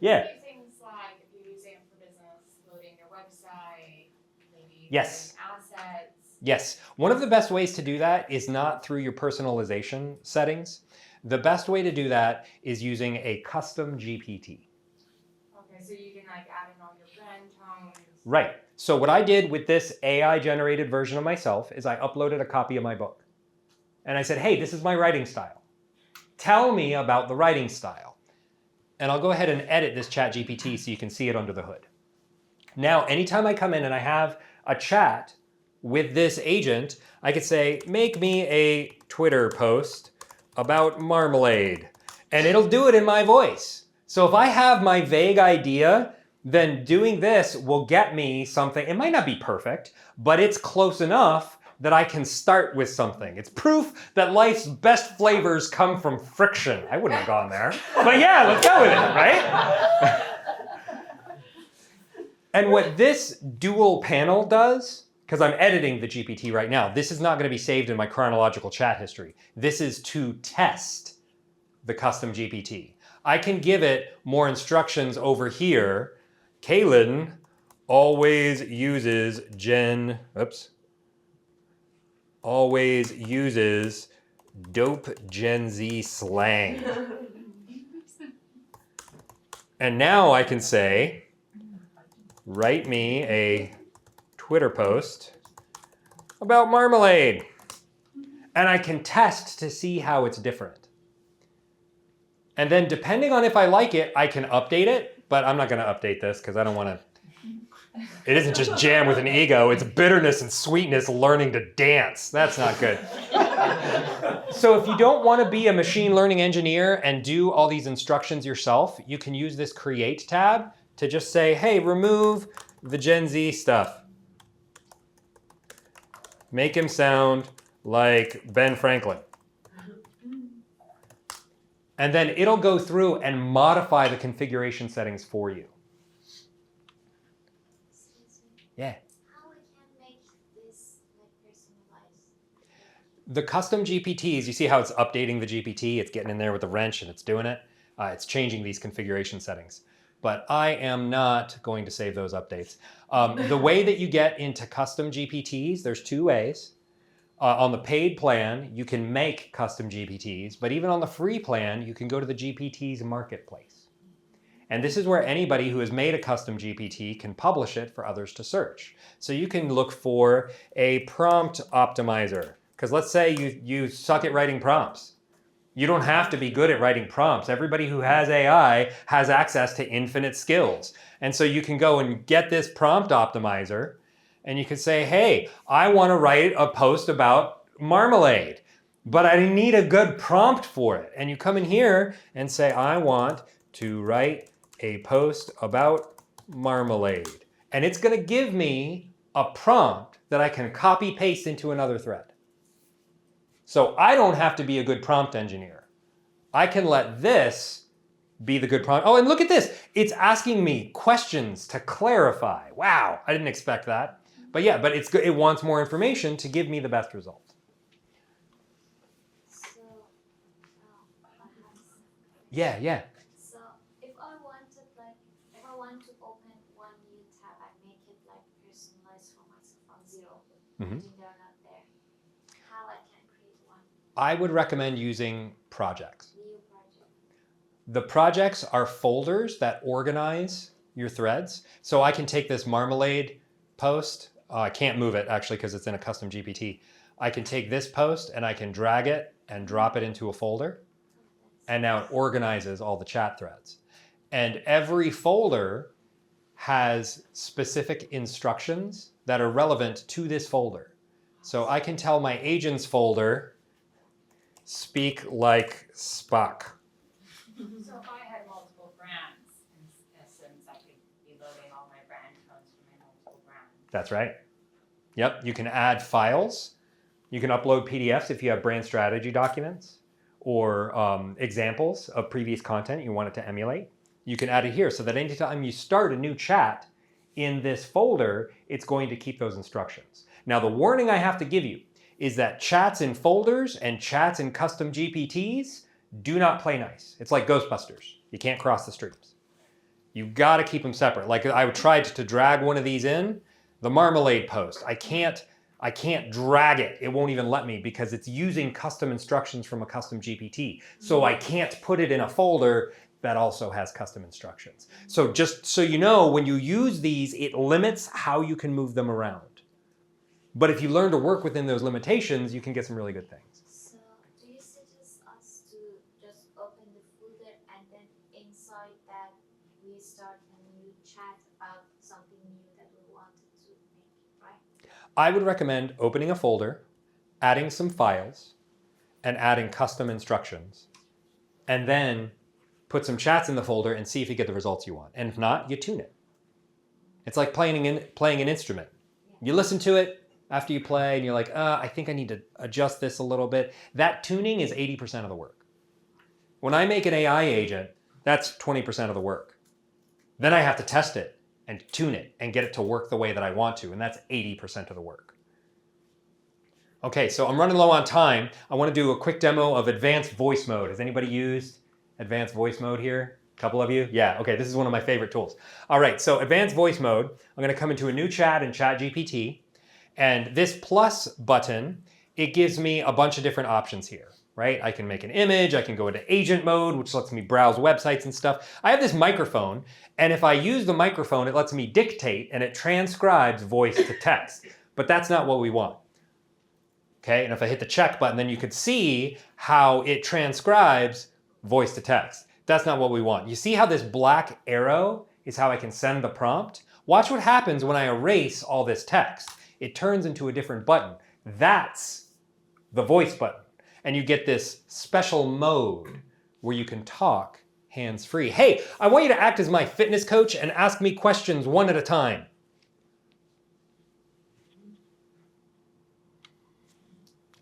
Yeah. Things like if you're using it for business, building your website, maybe Yes. assets. Yes. One of the best ways to do that is not through your personalization settings. The best way to do that is using a custom GPT. Okay, so you can like add in all your brand tones. Right. So what I did with this AI-generated version of myself is I uploaded a copy of my book. And I said, hey, this is my writing style. Tell me about the writing style. And I'll go ahead and edit this ChatGPT so you can see it under the hood. Now, anytime I come in and I have a chat with this agent, I could say, make me a Twitter post about marmalade. And it'll do it in my voice. So if I have my vague idea, then doing this will get me something. It might not be perfect, but it's close enough that I can start with something. It's proof that life's best flavors come from friction. I wouldn't have gone there. But yeah, let's go with it, right? And what this dual panel does, because I'm editing the GPT right now, this is not going to be saved in my chronological chat history. This is to test the custom GPT. I can give it more instructions over here. Kalen always uses dope Gen Z slang. And now I can say, write me a Twitter post about marmalade. And I can test to see how it's different. And then depending on if I like it, I can update it, but I'm not gonna update this because I don't wanna, it isn't just jam with an ego, it's bitterness and sweetness learning to dance. That's not good. So if you don't wanna be a machine learning engineer and do all these instructions yourself, you can use this Create tab to just say, hey, remove the Gen Z stuff. Make him sound like Ben Franklin. And then it'll go through and modify the configuration settings for you. Excuse me. Yeah. How we can make this like personalized? The custom GPTs, you see how it's updating the GPT, it's getting in there with the wrench and it's doing it. It's changing these configuration settings. But I am not going to save those updates. The way that you get into custom GPTs, there's two ways. On the paid plan, you can make custom GPTs, but even on the free plan, you can go to the GPTs marketplace. And this is where anybody who has made a custom GPT can publish it for others to search. So you can look for a prompt optimizer, because let's say you suck at writing prompts. You don't have to be good at writing prompts. Everybody who has AI has access to infinite skills. And so you can go and get this prompt optimizer and you can say, hey, I want to write a post about marmalade, but I need a good prompt for it. And you come in here and say, I want to write a post about marmalade. And it's going to give me a prompt that I can copy paste into another thread. So I don't have to be a good prompt engineer. I can let this be the good prompt. Oh, and look at this. It's asking me questions to clarify. Wow, I didn't expect that. But yeah, but it's good. It wants more information to give me the best result. So, perhaps. Yeah. So, if I want to open one new tab and make it like personalized for myself from zero, Mhm. and they're not there, how I can create one I would recommend using projects. new project? The projects are folders that organize your threads. So I can take this marmalade post. I can't move it actually because it's in a custom GPT. I can take this post and I can drag it and drop it into a folder. And now it organizes all the chat threads. And every folder has specific instructions that are relevant to this folder. So I can tell my agents folder, speak like Spock. So if I had multiple brands, in essence, I could be loading all my brand codes from my multiple brands. That's right. Yep, you can add files. You can upload PDFs if you have brand strategy documents or examples of previous content you want it to emulate. You can add it here so that anytime you start a new chat in this folder, it's going to keep those instructions. Now, the warning I have to give you is that chats in folders and chats in custom GPTs do not play nice. It's like Ghostbusters. You can't cross the streams. You've got to keep them separate. Like I tried to drag one of these in, the marmalade post. I can't drag it. It won't even let me because it's using custom instructions from a custom GPT. So I can't put it in a folder that also has custom instructions. So just so you know, when you use these, it limits how you can move them around. But if you learn to work within those limitations, you can get some really good things. So, do you suggest us to just open the folder and then inside that we start a new chat about something new that we wanted to make, right? I would recommend opening a folder, adding some files, and adding custom instructions, and then put some chats in the folder and see if you get the results you want. And if not, you tune it. It's like playing an instrument. You listen to it after you play and you're like, I think I need to adjust this a little bit. That tuning is 80% of the work. When I make an AI agent, that's 20% of the work. Then I have to test it and tune it and get it to work the way that I want to, and that's 80% of the work. Okay, so I'm running low on time. I want to do a quick demo of advanced voice mode. Has anybody used advanced voice mode here? A couple of you? Yeah, okay, this is one of my favorite tools. All right, so advanced voice mode, I'm going to come into a new chat in ChatGPT, and this plus button, it gives me a bunch of different options here, right? I can make an image, I can go into agent mode, which lets me browse websites and stuff. I have this microphone, and if I use the microphone, it lets me dictate and it transcribes voice to text. But that's not what we want. Okay, and if I hit the check button, then you could see how it transcribes voice to text. That's not what we want. You see how this black arrow is how I can send the prompt? Watch what happens when I erase all this text. It turns into a different button. That's the voice button. And you get this special mode where you can talk hands-free. Hey, I want you to act as my fitness coach and ask me questions one at a time.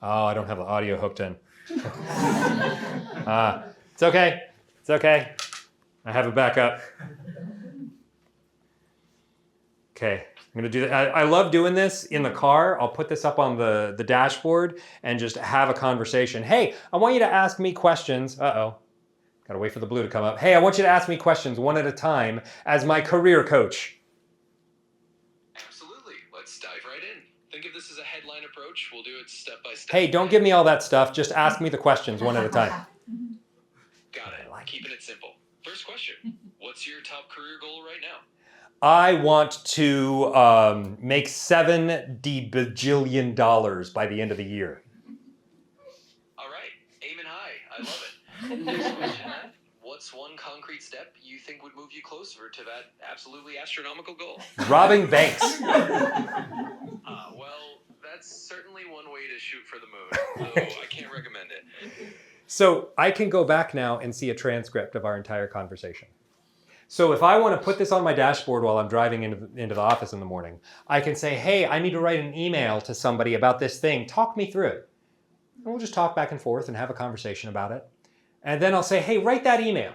Oh, I don't have the audio hooked in. It's okay. It's okay. I have a backup. Okay, I'm gonna do that. I love doing this in the car. I'll put this up on the dashboard and just have a conversation. Hey, I want you to ask me questions. Uh-oh, gotta wait for the blue to come up. Hey, I want you to ask me questions one at a time as my career coach. Absolutely, let's dive right in. Think of this as a headline approach. We'll do it step by step. Hey, don't give me all that stuff. Just ask me the questions one at a time. Got it, keeping it simple. First question, what's your top career goal right now? I want to make $7 bajillion by the end of the year. All right, aiming high. I love it. Next question, what's one concrete step you think would move you closer to that absolutely astronomical goal? Robbing banks. Well, that's certainly one way to shoot for the moon, though I can't recommend it. So I can go back now and see a transcript of our entire conversation. So if I want to put this on my dashboard while I'm driving into the office in the morning, I can say, hey, I need to write an email to somebody about this thing. Talk me through it. And we'll just talk back and forth and have a conversation about it. And then I'll say, hey, write that email.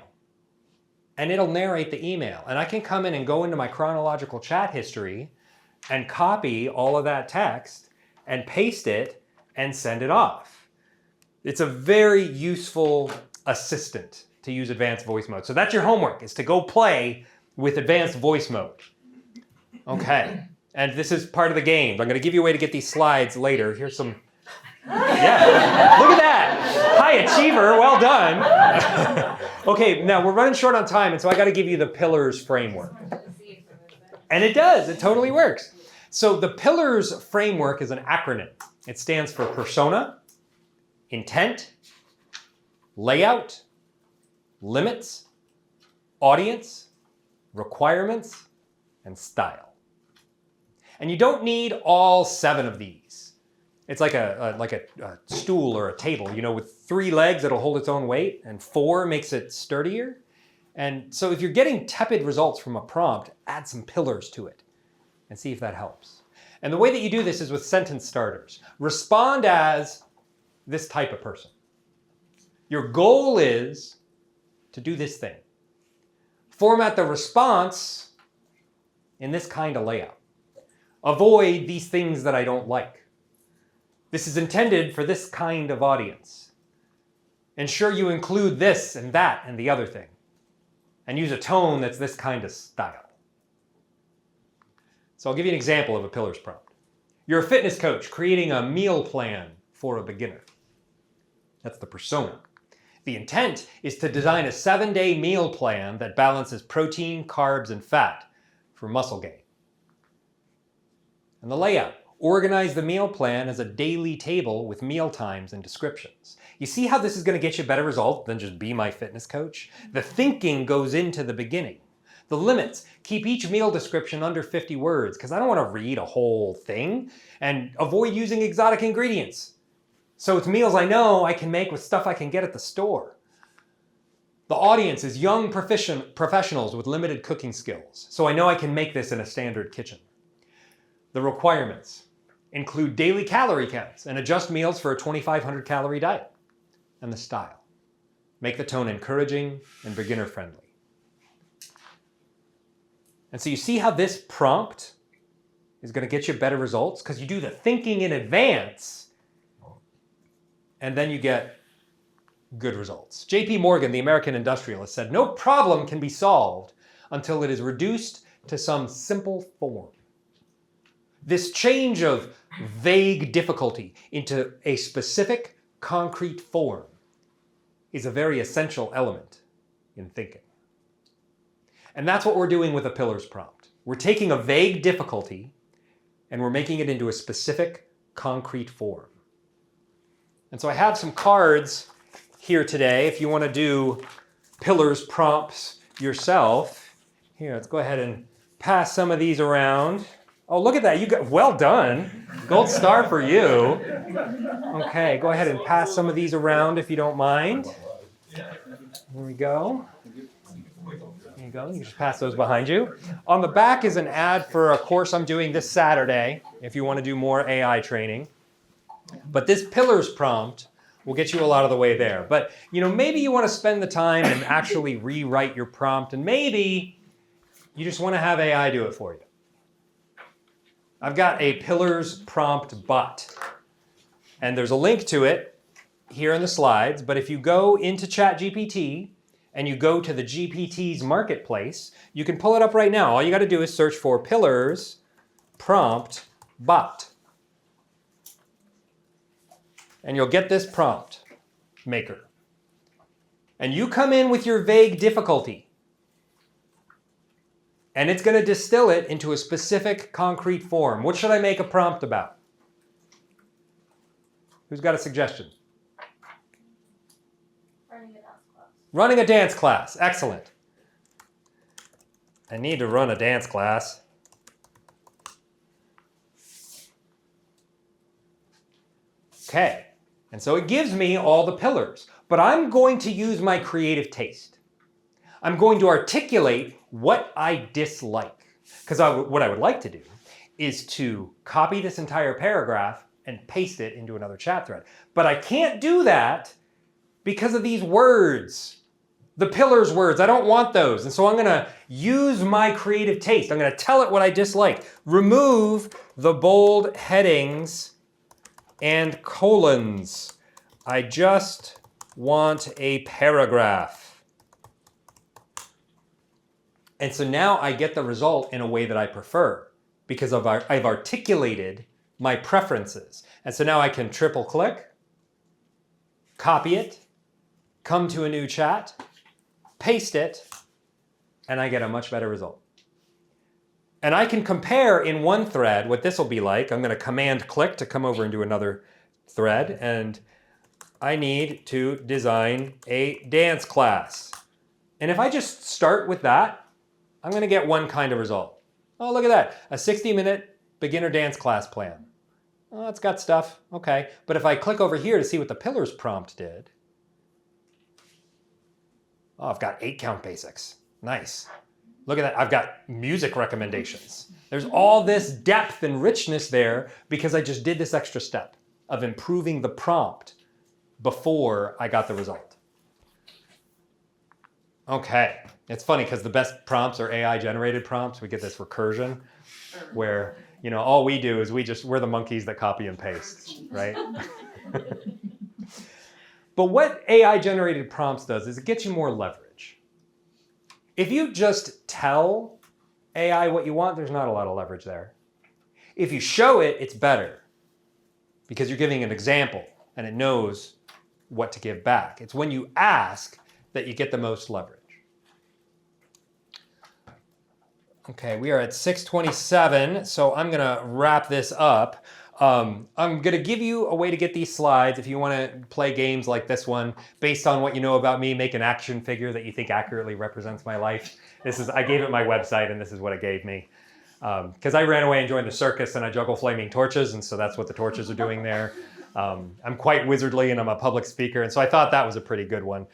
And it'll narrate the email. And I can come in and go into my chronological chat history and copy all of that text and paste it and send it off. It's a very useful assistant to use advanced voice mode. So that's your homework, is to go play with advanced voice mode. Okay, and this is part of the game. I'm gonna give you a way to get these slides later. Here's some, yeah, look at that. High achiever, well done. Okay, now we're running short on time, and so I gotta give you the pillars framework. And it does, it totally works. So the pillars framework is an acronym. It stands for persona, intent, layout, limits, audience, requirements, and style. And you don't need all 7 of these. It's like a stool or a table, you know, with 3 legs that'll hold its own weight, and 4 makes it sturdier. And so if you're getting tepid results from a prompt, add some pillars to it and see if that helps. And the way that you do this is with sentence starters. Respond as this type of person. Your goal is to do this thing. Format the response in this kind of layout. Avoid these things that I don't like. This is intended for this kind of audience. Ensure you include this and that and the other thing. And use a tone that's this kind of style. So I'll give you an example of a pillars prompt. You're a fitness coach creating a meal plan for a beginner. That's the persona. The intent is to design a 7-day meal plan that balances protein, carbs, and fat for muscle gain. And the layout. Organize the meal plan as a daily table with meal times and descriptions. You see how this is going to get you better results than just be my fitness coach? The thinking goes into the beginning. The limits. Keep each meal description under 50 words because I don't want to read a whole thing. And avoid using exotic ingredients. So it's meals I know I can make with stuff I can get at the store. The audience is young professionals with limited cooking skills. So I know I can make this in a standard kitchen. The requirements include daily calorie counts and adjust meals for a 2,500 calorie diet. And the style. Make the tone encouraging and beginner friendly. And so you see how this prompt is going to get you better results because you do the thinking in advance and then you get good results. J.P. Morgan, the American industrialist, said, "No problem can be solved until it is reduced to some simple form." This change of vague difficulty into a specific, concrete form is a very essential element in thinking. And that's what we're doing with a pillars prompt. We're taking a vague difficulty and we're making it into a specific, concrete form. And so I have some cards here today if you want to do pillars prompts yourself. Here, let's go ahead and pass some of these around. Oh, look at that. You got, well done. Gold star for you. Okay, go ahead and pass some of these around if you don't mind. Here we go. There you go. You can just pass those behind you. On the back is an ad for a course I'm doing this Saturday if you want to do more AI training. But this pillars prompt will get you a lot of the way there. But, you know, maybe you want to spend the time and actually rewrite your prompt, and maybe you just want to have AI do it for you. I've got a pillars prompt bot, and there's a link to it here in the slides. But if you go into ChatGPT and you go to the GPT's marketplace, you can pull it up right now. All you got to do is search for pillars prompt bot. And you'll get this prompt maker. And you come in with your vague difficulty. And it's going to distill it into a specific concrete form. What should I make a prompt about? Who's got a suggestion? Running a dance class. Running a dance class. Excellent. I need to run a dance class. Okay. And so it gives me all the pillars. But I'm going to use my creative taste. I'm going to articulate what I dislike. Because what I would like to do is to copy this entire paragraph and paste it into another chat thread. But I can't do that because of these words. The pillars words, I don't want those. And so I'm going to use my creative taste. I'm going to tell it what I dislike. Remove the bold headings and colons. I just want a paragraph. And so now I get the result in a way that I prefer because I've articulated my preferences. And so now I can triple click, copy it, come to a new chat, paste it, and I get a much better result. And I can compare in one thread what this will be like. I'm going to command click to come over and do another thread. And I need to design a dance class. And if I just start with that, I'm going to get one kind of result. Oh, look at that. A 60-minute beginner dance class plan. Oh, it's got stuff, okay. But if I click over here to see what the pillars prompt did, oh, I've got 8 count basics. Nice. Look at that, I've got music recommendations. There's all this depth and richness there because I just did this extra step of improving the prompt before I got the result. Okay, it's funny because the best prompts are AI generated prompts. We get this recursion where, you know, all we do is we're the monkeys that copy and paste, right? But what AI generated prompts does is it gets you more leverage. If you just tell AI what you want, there's not a lot of leverage there. If you show it, it's better because you're giving an example and it knows what to give back. It's when you ask that you get the most leverage. Okay, we are at 6:27, so I'm gonna wrap this up. I'm gonna give you a way to get these slides if you wanna play games like this one, based on what you know about me, make an action figure that you think accurately represents my life. I gave it my website and this is what it gave me. Because I ran away and joined the circus and I juggle flaming torches, and so that's what the torches are doing there. I'm quite wizardly and I'm a public speaker, and so I thought that was a pretty good one.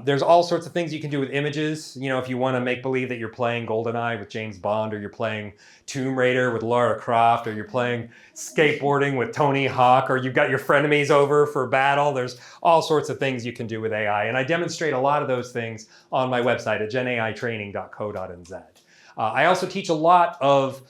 There's all sorts of things you can do with images. You know, if you want to make believe that you're playing GoldenEye with James Bond, or you're playing Tomb Raider with Lara Croft, or you're playing skateboarding with Tony Hawk, or you've got your frenemies over for battle, there's all sorts of things you can do with AI. And I demonstrate a lot of those things on my website at genaitraining.co.nz. I also teach a lot of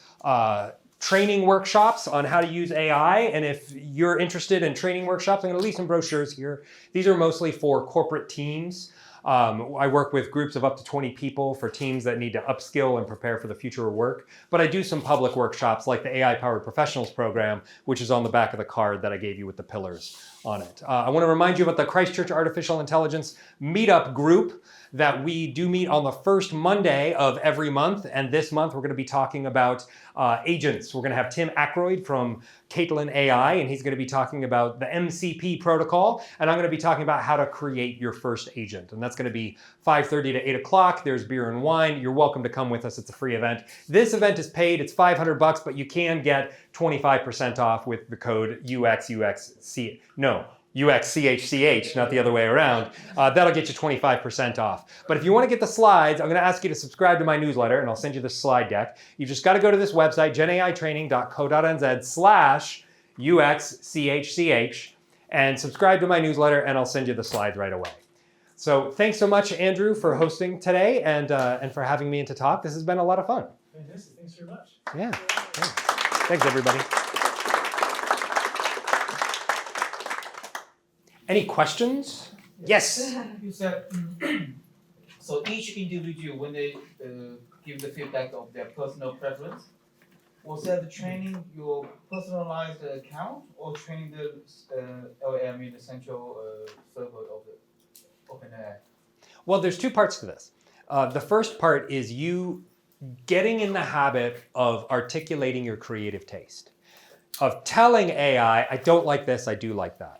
training workshops on how to use AI. And if you're interested in training workshops, I'm going to leave some brochures here. These are mostly for corporate teams. I work with groups of up to 20 people for teams that need to upskill and prepare for the future of work. But I do some public workshops like the AI Powered Professionals program, which is on the back of the card that I gave you with the pillars on it. I want to remind you about the Christchurch Artificial Intelligence Meetup group that we do meet on the first Monday of every month. And this month, we're going to be talking about agents. We're going to have Tim Ackroyd from Caitlin AI, and he's going to be talking about the MCP protocol. And I'm going to be talking about how to create your first agent. And that's going to be 5:30 to 8 o'clock. There's beer and wine. You're welcome to come with us. It's a free event. This event is paid. It's $500, but you can get 25% off with the code UXCHCH, not the other way around. That'll get you 25% off. But if you want to get the slides, I'm going to ask you to subscribe to my newsletter, and I'll send you the slide deck. You just got to go to this website, genaitraining.co.nz/UXCHCH, and subscribe to my newsletter, and I'll send you the slides right away. So thanks so much, Andrew, for hosting today and for having me in to talk. This has been a lot of fun. Fantastic, thanks very much. Yeah, thanks everybody. Any questions? Yes. You said, so each individual, when they give the feedback of their personal preference, was that training your personalized account or training the LLM, the central server of the OpenAI? Well, there's 2 parts to this. The first part is you getting in the habit of articulating your creative taste, of telling AI, I don't like this, I do like that.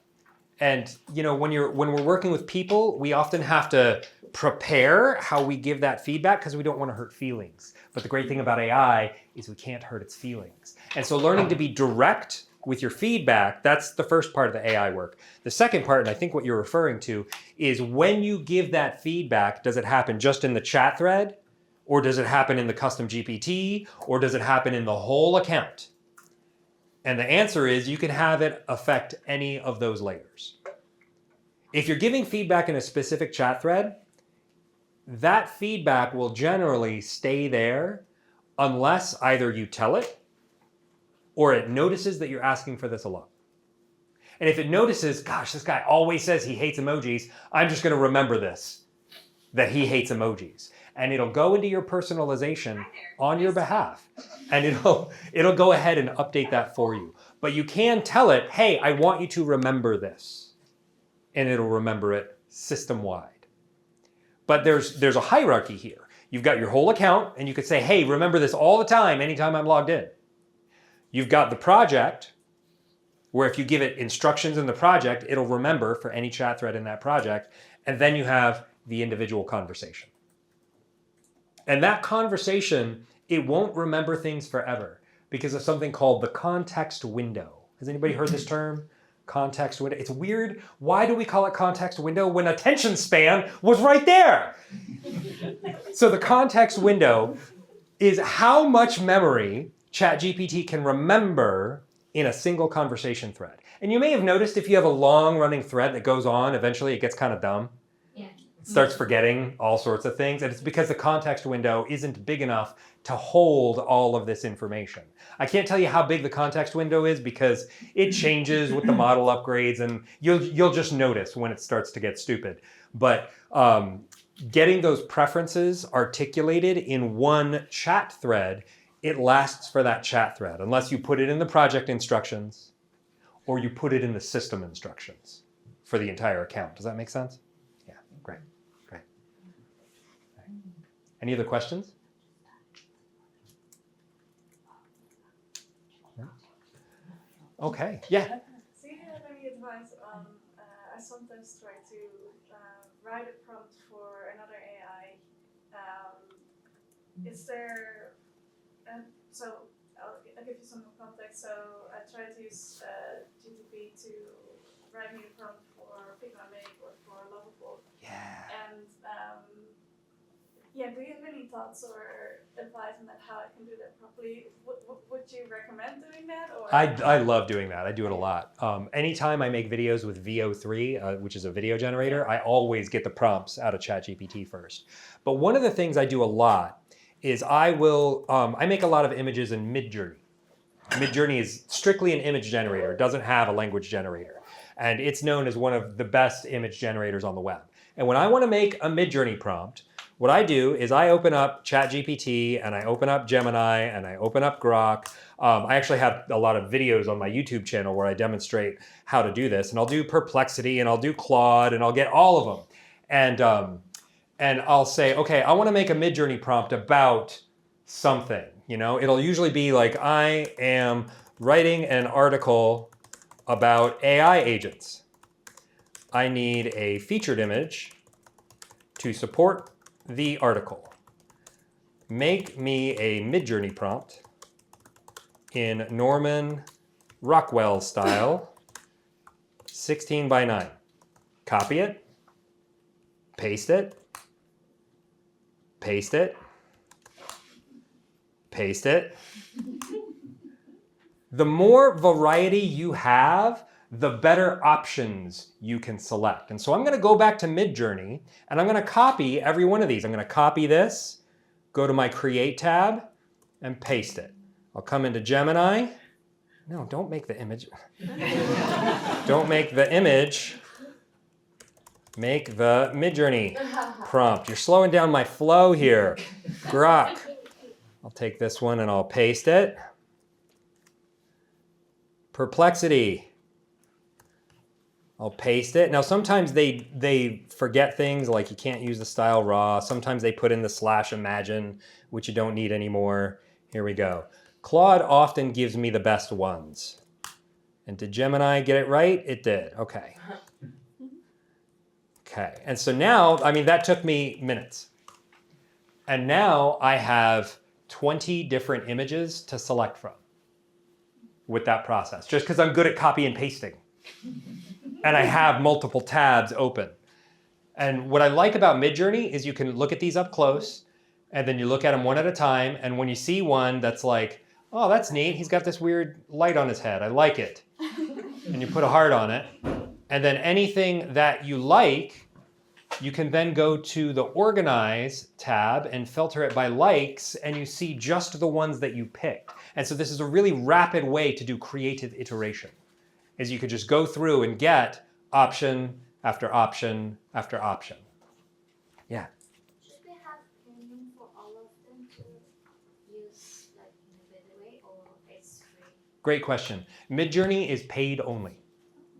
And you know, when we're working with people, we often have to prepare how we give that feedback because we don't want to hurt feelings. But the great thing about AI is we can't hurt its feelings. And so learning to be direct with your feedback, that's the first part of the AI work. The second part, and I think what you're referring to, is when you give that feedback, does it happen just in the chat thread? Or does it happen in the custom GPT? Or does it happen in the whole account? And the answer is you can have it affect any of those layers. If you're giving feedback in a specific chat thread, that feedback will generally stay there unless either you tell it or it notices that you're asking for this a lot. And if it notices, gosh, this guy always says he hates emojis, I'm just going to remember this, that he hates emojis. And it'll go into your personalization on your behalf. And it'll go ahead and update that for you. But you can tell it, hey, I want you to remember this. And it'll remember it system-wide. But there's a hierarchy here. You've got your whole account, and you could say, hey, remember this all the time, anytime I'm logged in. You've got the project, where if you give it instructions in the project, it'll remember for any chat thread in that project. And then you have the individual conversation. And that conversation, it won't remember things forever. because of something called the context window. Has anybody heard this term? Context window. It's weird. Why do we call it context window when attention span was right there? So the context window is how much memory ChatGPT can remember in a single conversation thread. And you may have noticed if you have a long running thread that goes on, eventually it gets kind of dumb. Yeah. It starts forgetting all sorts of things. And it's because the context window isn't big enough to hold all of this information. I can't tell you how big the context window is because it changes with the model upgrades, and you'll just notice when it starts to get stupid. But getting those preferences articulated in one chat thread, it lasts for that chat thread, unless you put it in the project instructions or you put it in the system instructions for the entire account. Does that make sense? Yeah, great. Any other questions? Okay, yeah. So you have any advice on, I sometimes try to write a prompt for another AI. Is there, so I'll give you some more context. So I try to use GTP to write me a prompt for Figma Make or for Lovable. Yeah. And do you have any thoughts or advice on that, how I can do that properly? Would you recommend doing that? Or I love doing that. I do it a lot. Anytime I make videos with VO3, which is a video generator, I always get the prompts out of ChatGPT first. But one of the things I do a lot is I make a lot of images in Midjourney. Midjourney is strictly an image generator. It doesn't have a language generator. And it's known as one of the best image generators on the web. And when I want to make a Midjourney prompt, what I do is I open up ChatGPT and I open up Gemini and I open up Grok. I actually have a lot of videos on my YouTube channel where I demonstrate how to do this. And I'll do Perplexity and I'll do Claude and I'll get all of them. And I'll say, okay, I want to make a Midjourney prompt about something. You know, it'll usually be like, I am writing an article about AI agents. I need a featured image to support the article. Make me a Midjourney prompt in Norman Rockwell style, 16 by 9. Copy it, paste it, paste it, paste it. The more variety you have, the better options you can select. And so I'm going to go back to Midjourney and I'm going to copy every one of these. I'm going to copy this, go to my Create tab, and paste it. I'll come into Gemini. No, don't make the image. Don't make the image. Make the Midjourney prompt. You're slowing down my flow here. Grok. I'll take this one and I'll paste it. Perplexity. I'll paste it. Now sometimes they forget things, like you can't use the style raw. Sometimes they put in the /imagine, which you don't need anymore. Here we go. Claude often gives me the best ones. And did Gemini get it right? It did. Okay. Okay. And so now, I mean, that took me minutes. And now I have 20 different images to select from with that process, just because I'm good at copy and pasting. And I have multiple tabs open. And what I like about Midjourney is you can look at these up close, and then you look at them one at a time, and when you see one that's like, oh, that's neat, he's got this weird light on his head, I like it. And you put a heart on it. And then anything that you like, you can then go to the Organize tab and filter it by likes, and you see just the ones that you picked. And so this is a really rapid way to do creative iteration, is you could just go through and get option after option after option. Yeah? Should we have premium for all of them to use like in a better way, or it's free? Great question. Midjourney is paid only.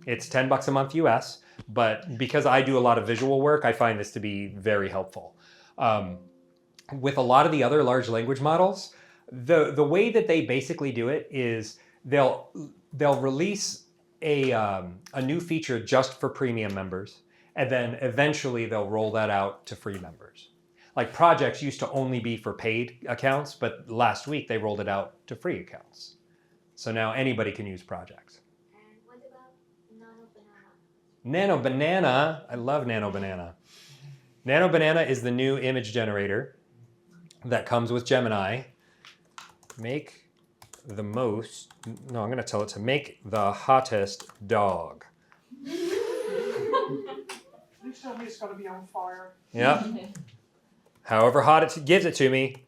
It's $10 a month US, but because I do a lot of visual work, I find this to be very helpful. With a lot of the other large language models, the way that they basically do it is they'll release a new feature just for premium members, and then eventually they'll roll that out to free members. Like projects used to only be for paid accounts, but last week they rolled it out to free accounts. So now anybody can use projects. And what about Nano Banana? Nano Banana, I love Nano Banana. Nano Banana is the new image generator that comes with Gemini. Make the most, no, I'm going to tell it to make the hottest dog. Please tell me it's got to be on fire. Yep. However hot it gives it to me.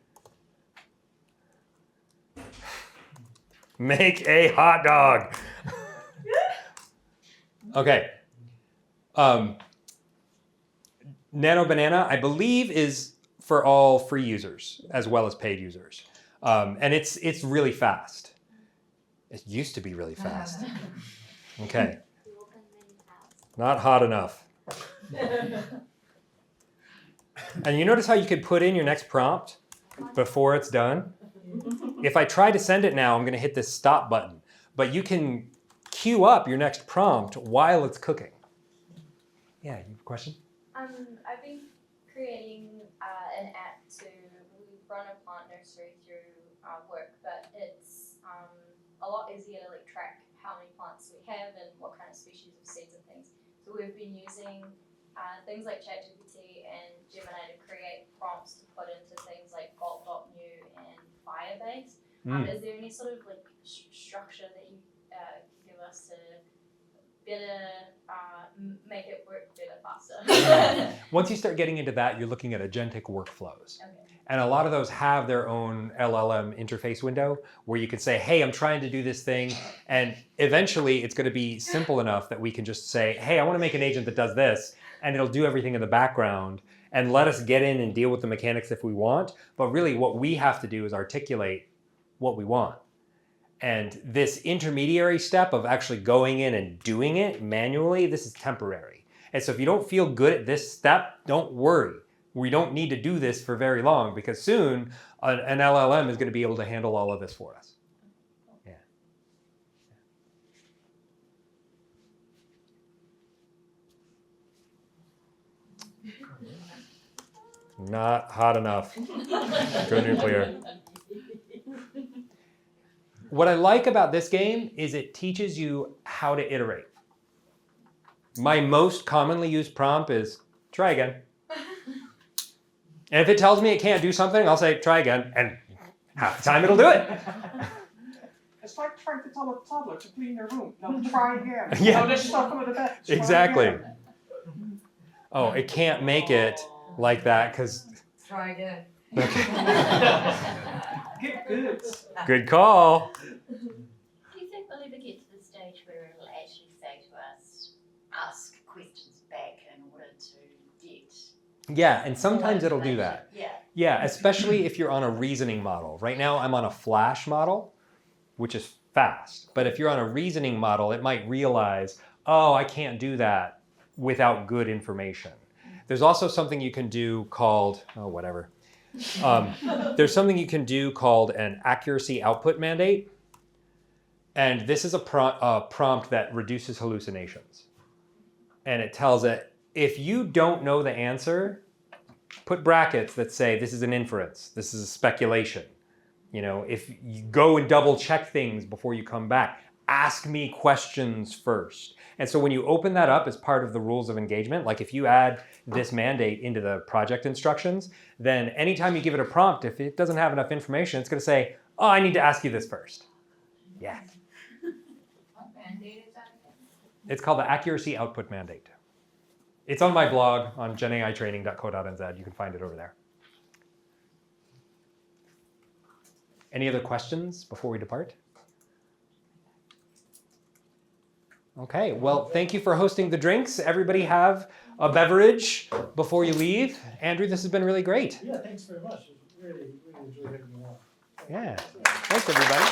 Make a hot dog. Okay. Nano Banana, I believe, is for all free users as well as paid users. And it's really fast. It used to be really fast. Okay. You open many tabs. Not hot enough. And you notice how you could put in your next prompt before it's done? If I try to send it now, I'm going to hit this stop button. But you can queue up your next prompt while it's cooking. Yeah, you have a question? I've been creating an app to run a plant nursery through work, but it's a lot easier to like track how many plants we have and what kind of species of seeds and things. So we've been using things like ChatGPT and Gemini to create prompts to put into things like Galt.new and Firebase. Is there any sort of like structure that you give us to better make it work better faster? Once you start getting into that, you're looking at agentic workflows. Okay. And a lot of those have their own LLM interface window where you can say, hey, I'm trying to do this thing. And eventually it's going to be simple enough that we can just say, hey, I want to make an agent that does this. And it'll do everything in the background and let us get in and deal with the mechanics if we want. But really what we have to do is articulate what we want. And this intermediary step of actually going in and doing it manually, this is temporary. And so if you don't feel good at this step, don't worry. We don't need to do this for very long because soon an LLM is going to be able to handle all of this for us. Yeah. Not hot enough. Go nuclear. What I like about this game is it teaches you how to iterate. My most commonly used prompt is try again. And if it tells me it can't do something, I'll say try again, and half the time it'll do it. It's like trying to tell a toddler to clean their room. No, try again. Yeah. No, let's stop them at the bed. Try Exactly. again. Oh, it can't make it like that because Try again. Good. good call. Do you think we'll ever get to the stage where it'll actually say to us, ask questions back in order to get? Yeah, and sometimes it'll do that. Yeah. Yeah, especially if you're on a reasoning model. Right now I'm on a Flash model, which is fast. But if you're on a reasoning model, it might realize, oh, I can't do that without good information. There's also something you can do called, oh, whatever. There's something you can do called an accuracy output mandate. And this is a prompt that reduces hallucinations. And it tells it, if you don't know the answer, put brackets that say this is an inference, this is a speculation. You know, if you go and double check things before you come back, ask me questions first. And so when you open that up as part of the rules of engagement, like if you add this mandate into the project instructions, then anytime you give it a prompt, if it doesn't have enough information, it's going to say, oh, I need to ask you this first. Yeah. What mandate is that again? It's called the accuracy output mandate. It's on my blog on genaitraining.co.nz. You can find it over there. Any other questions before we depart? Okay, well, thank you for hosting the drinks. Everybody have a beverage before you leave. Andrew, this has been really great. Yeah, thanks very much. Really enjoyed having you on. Yeah, thanks everybody.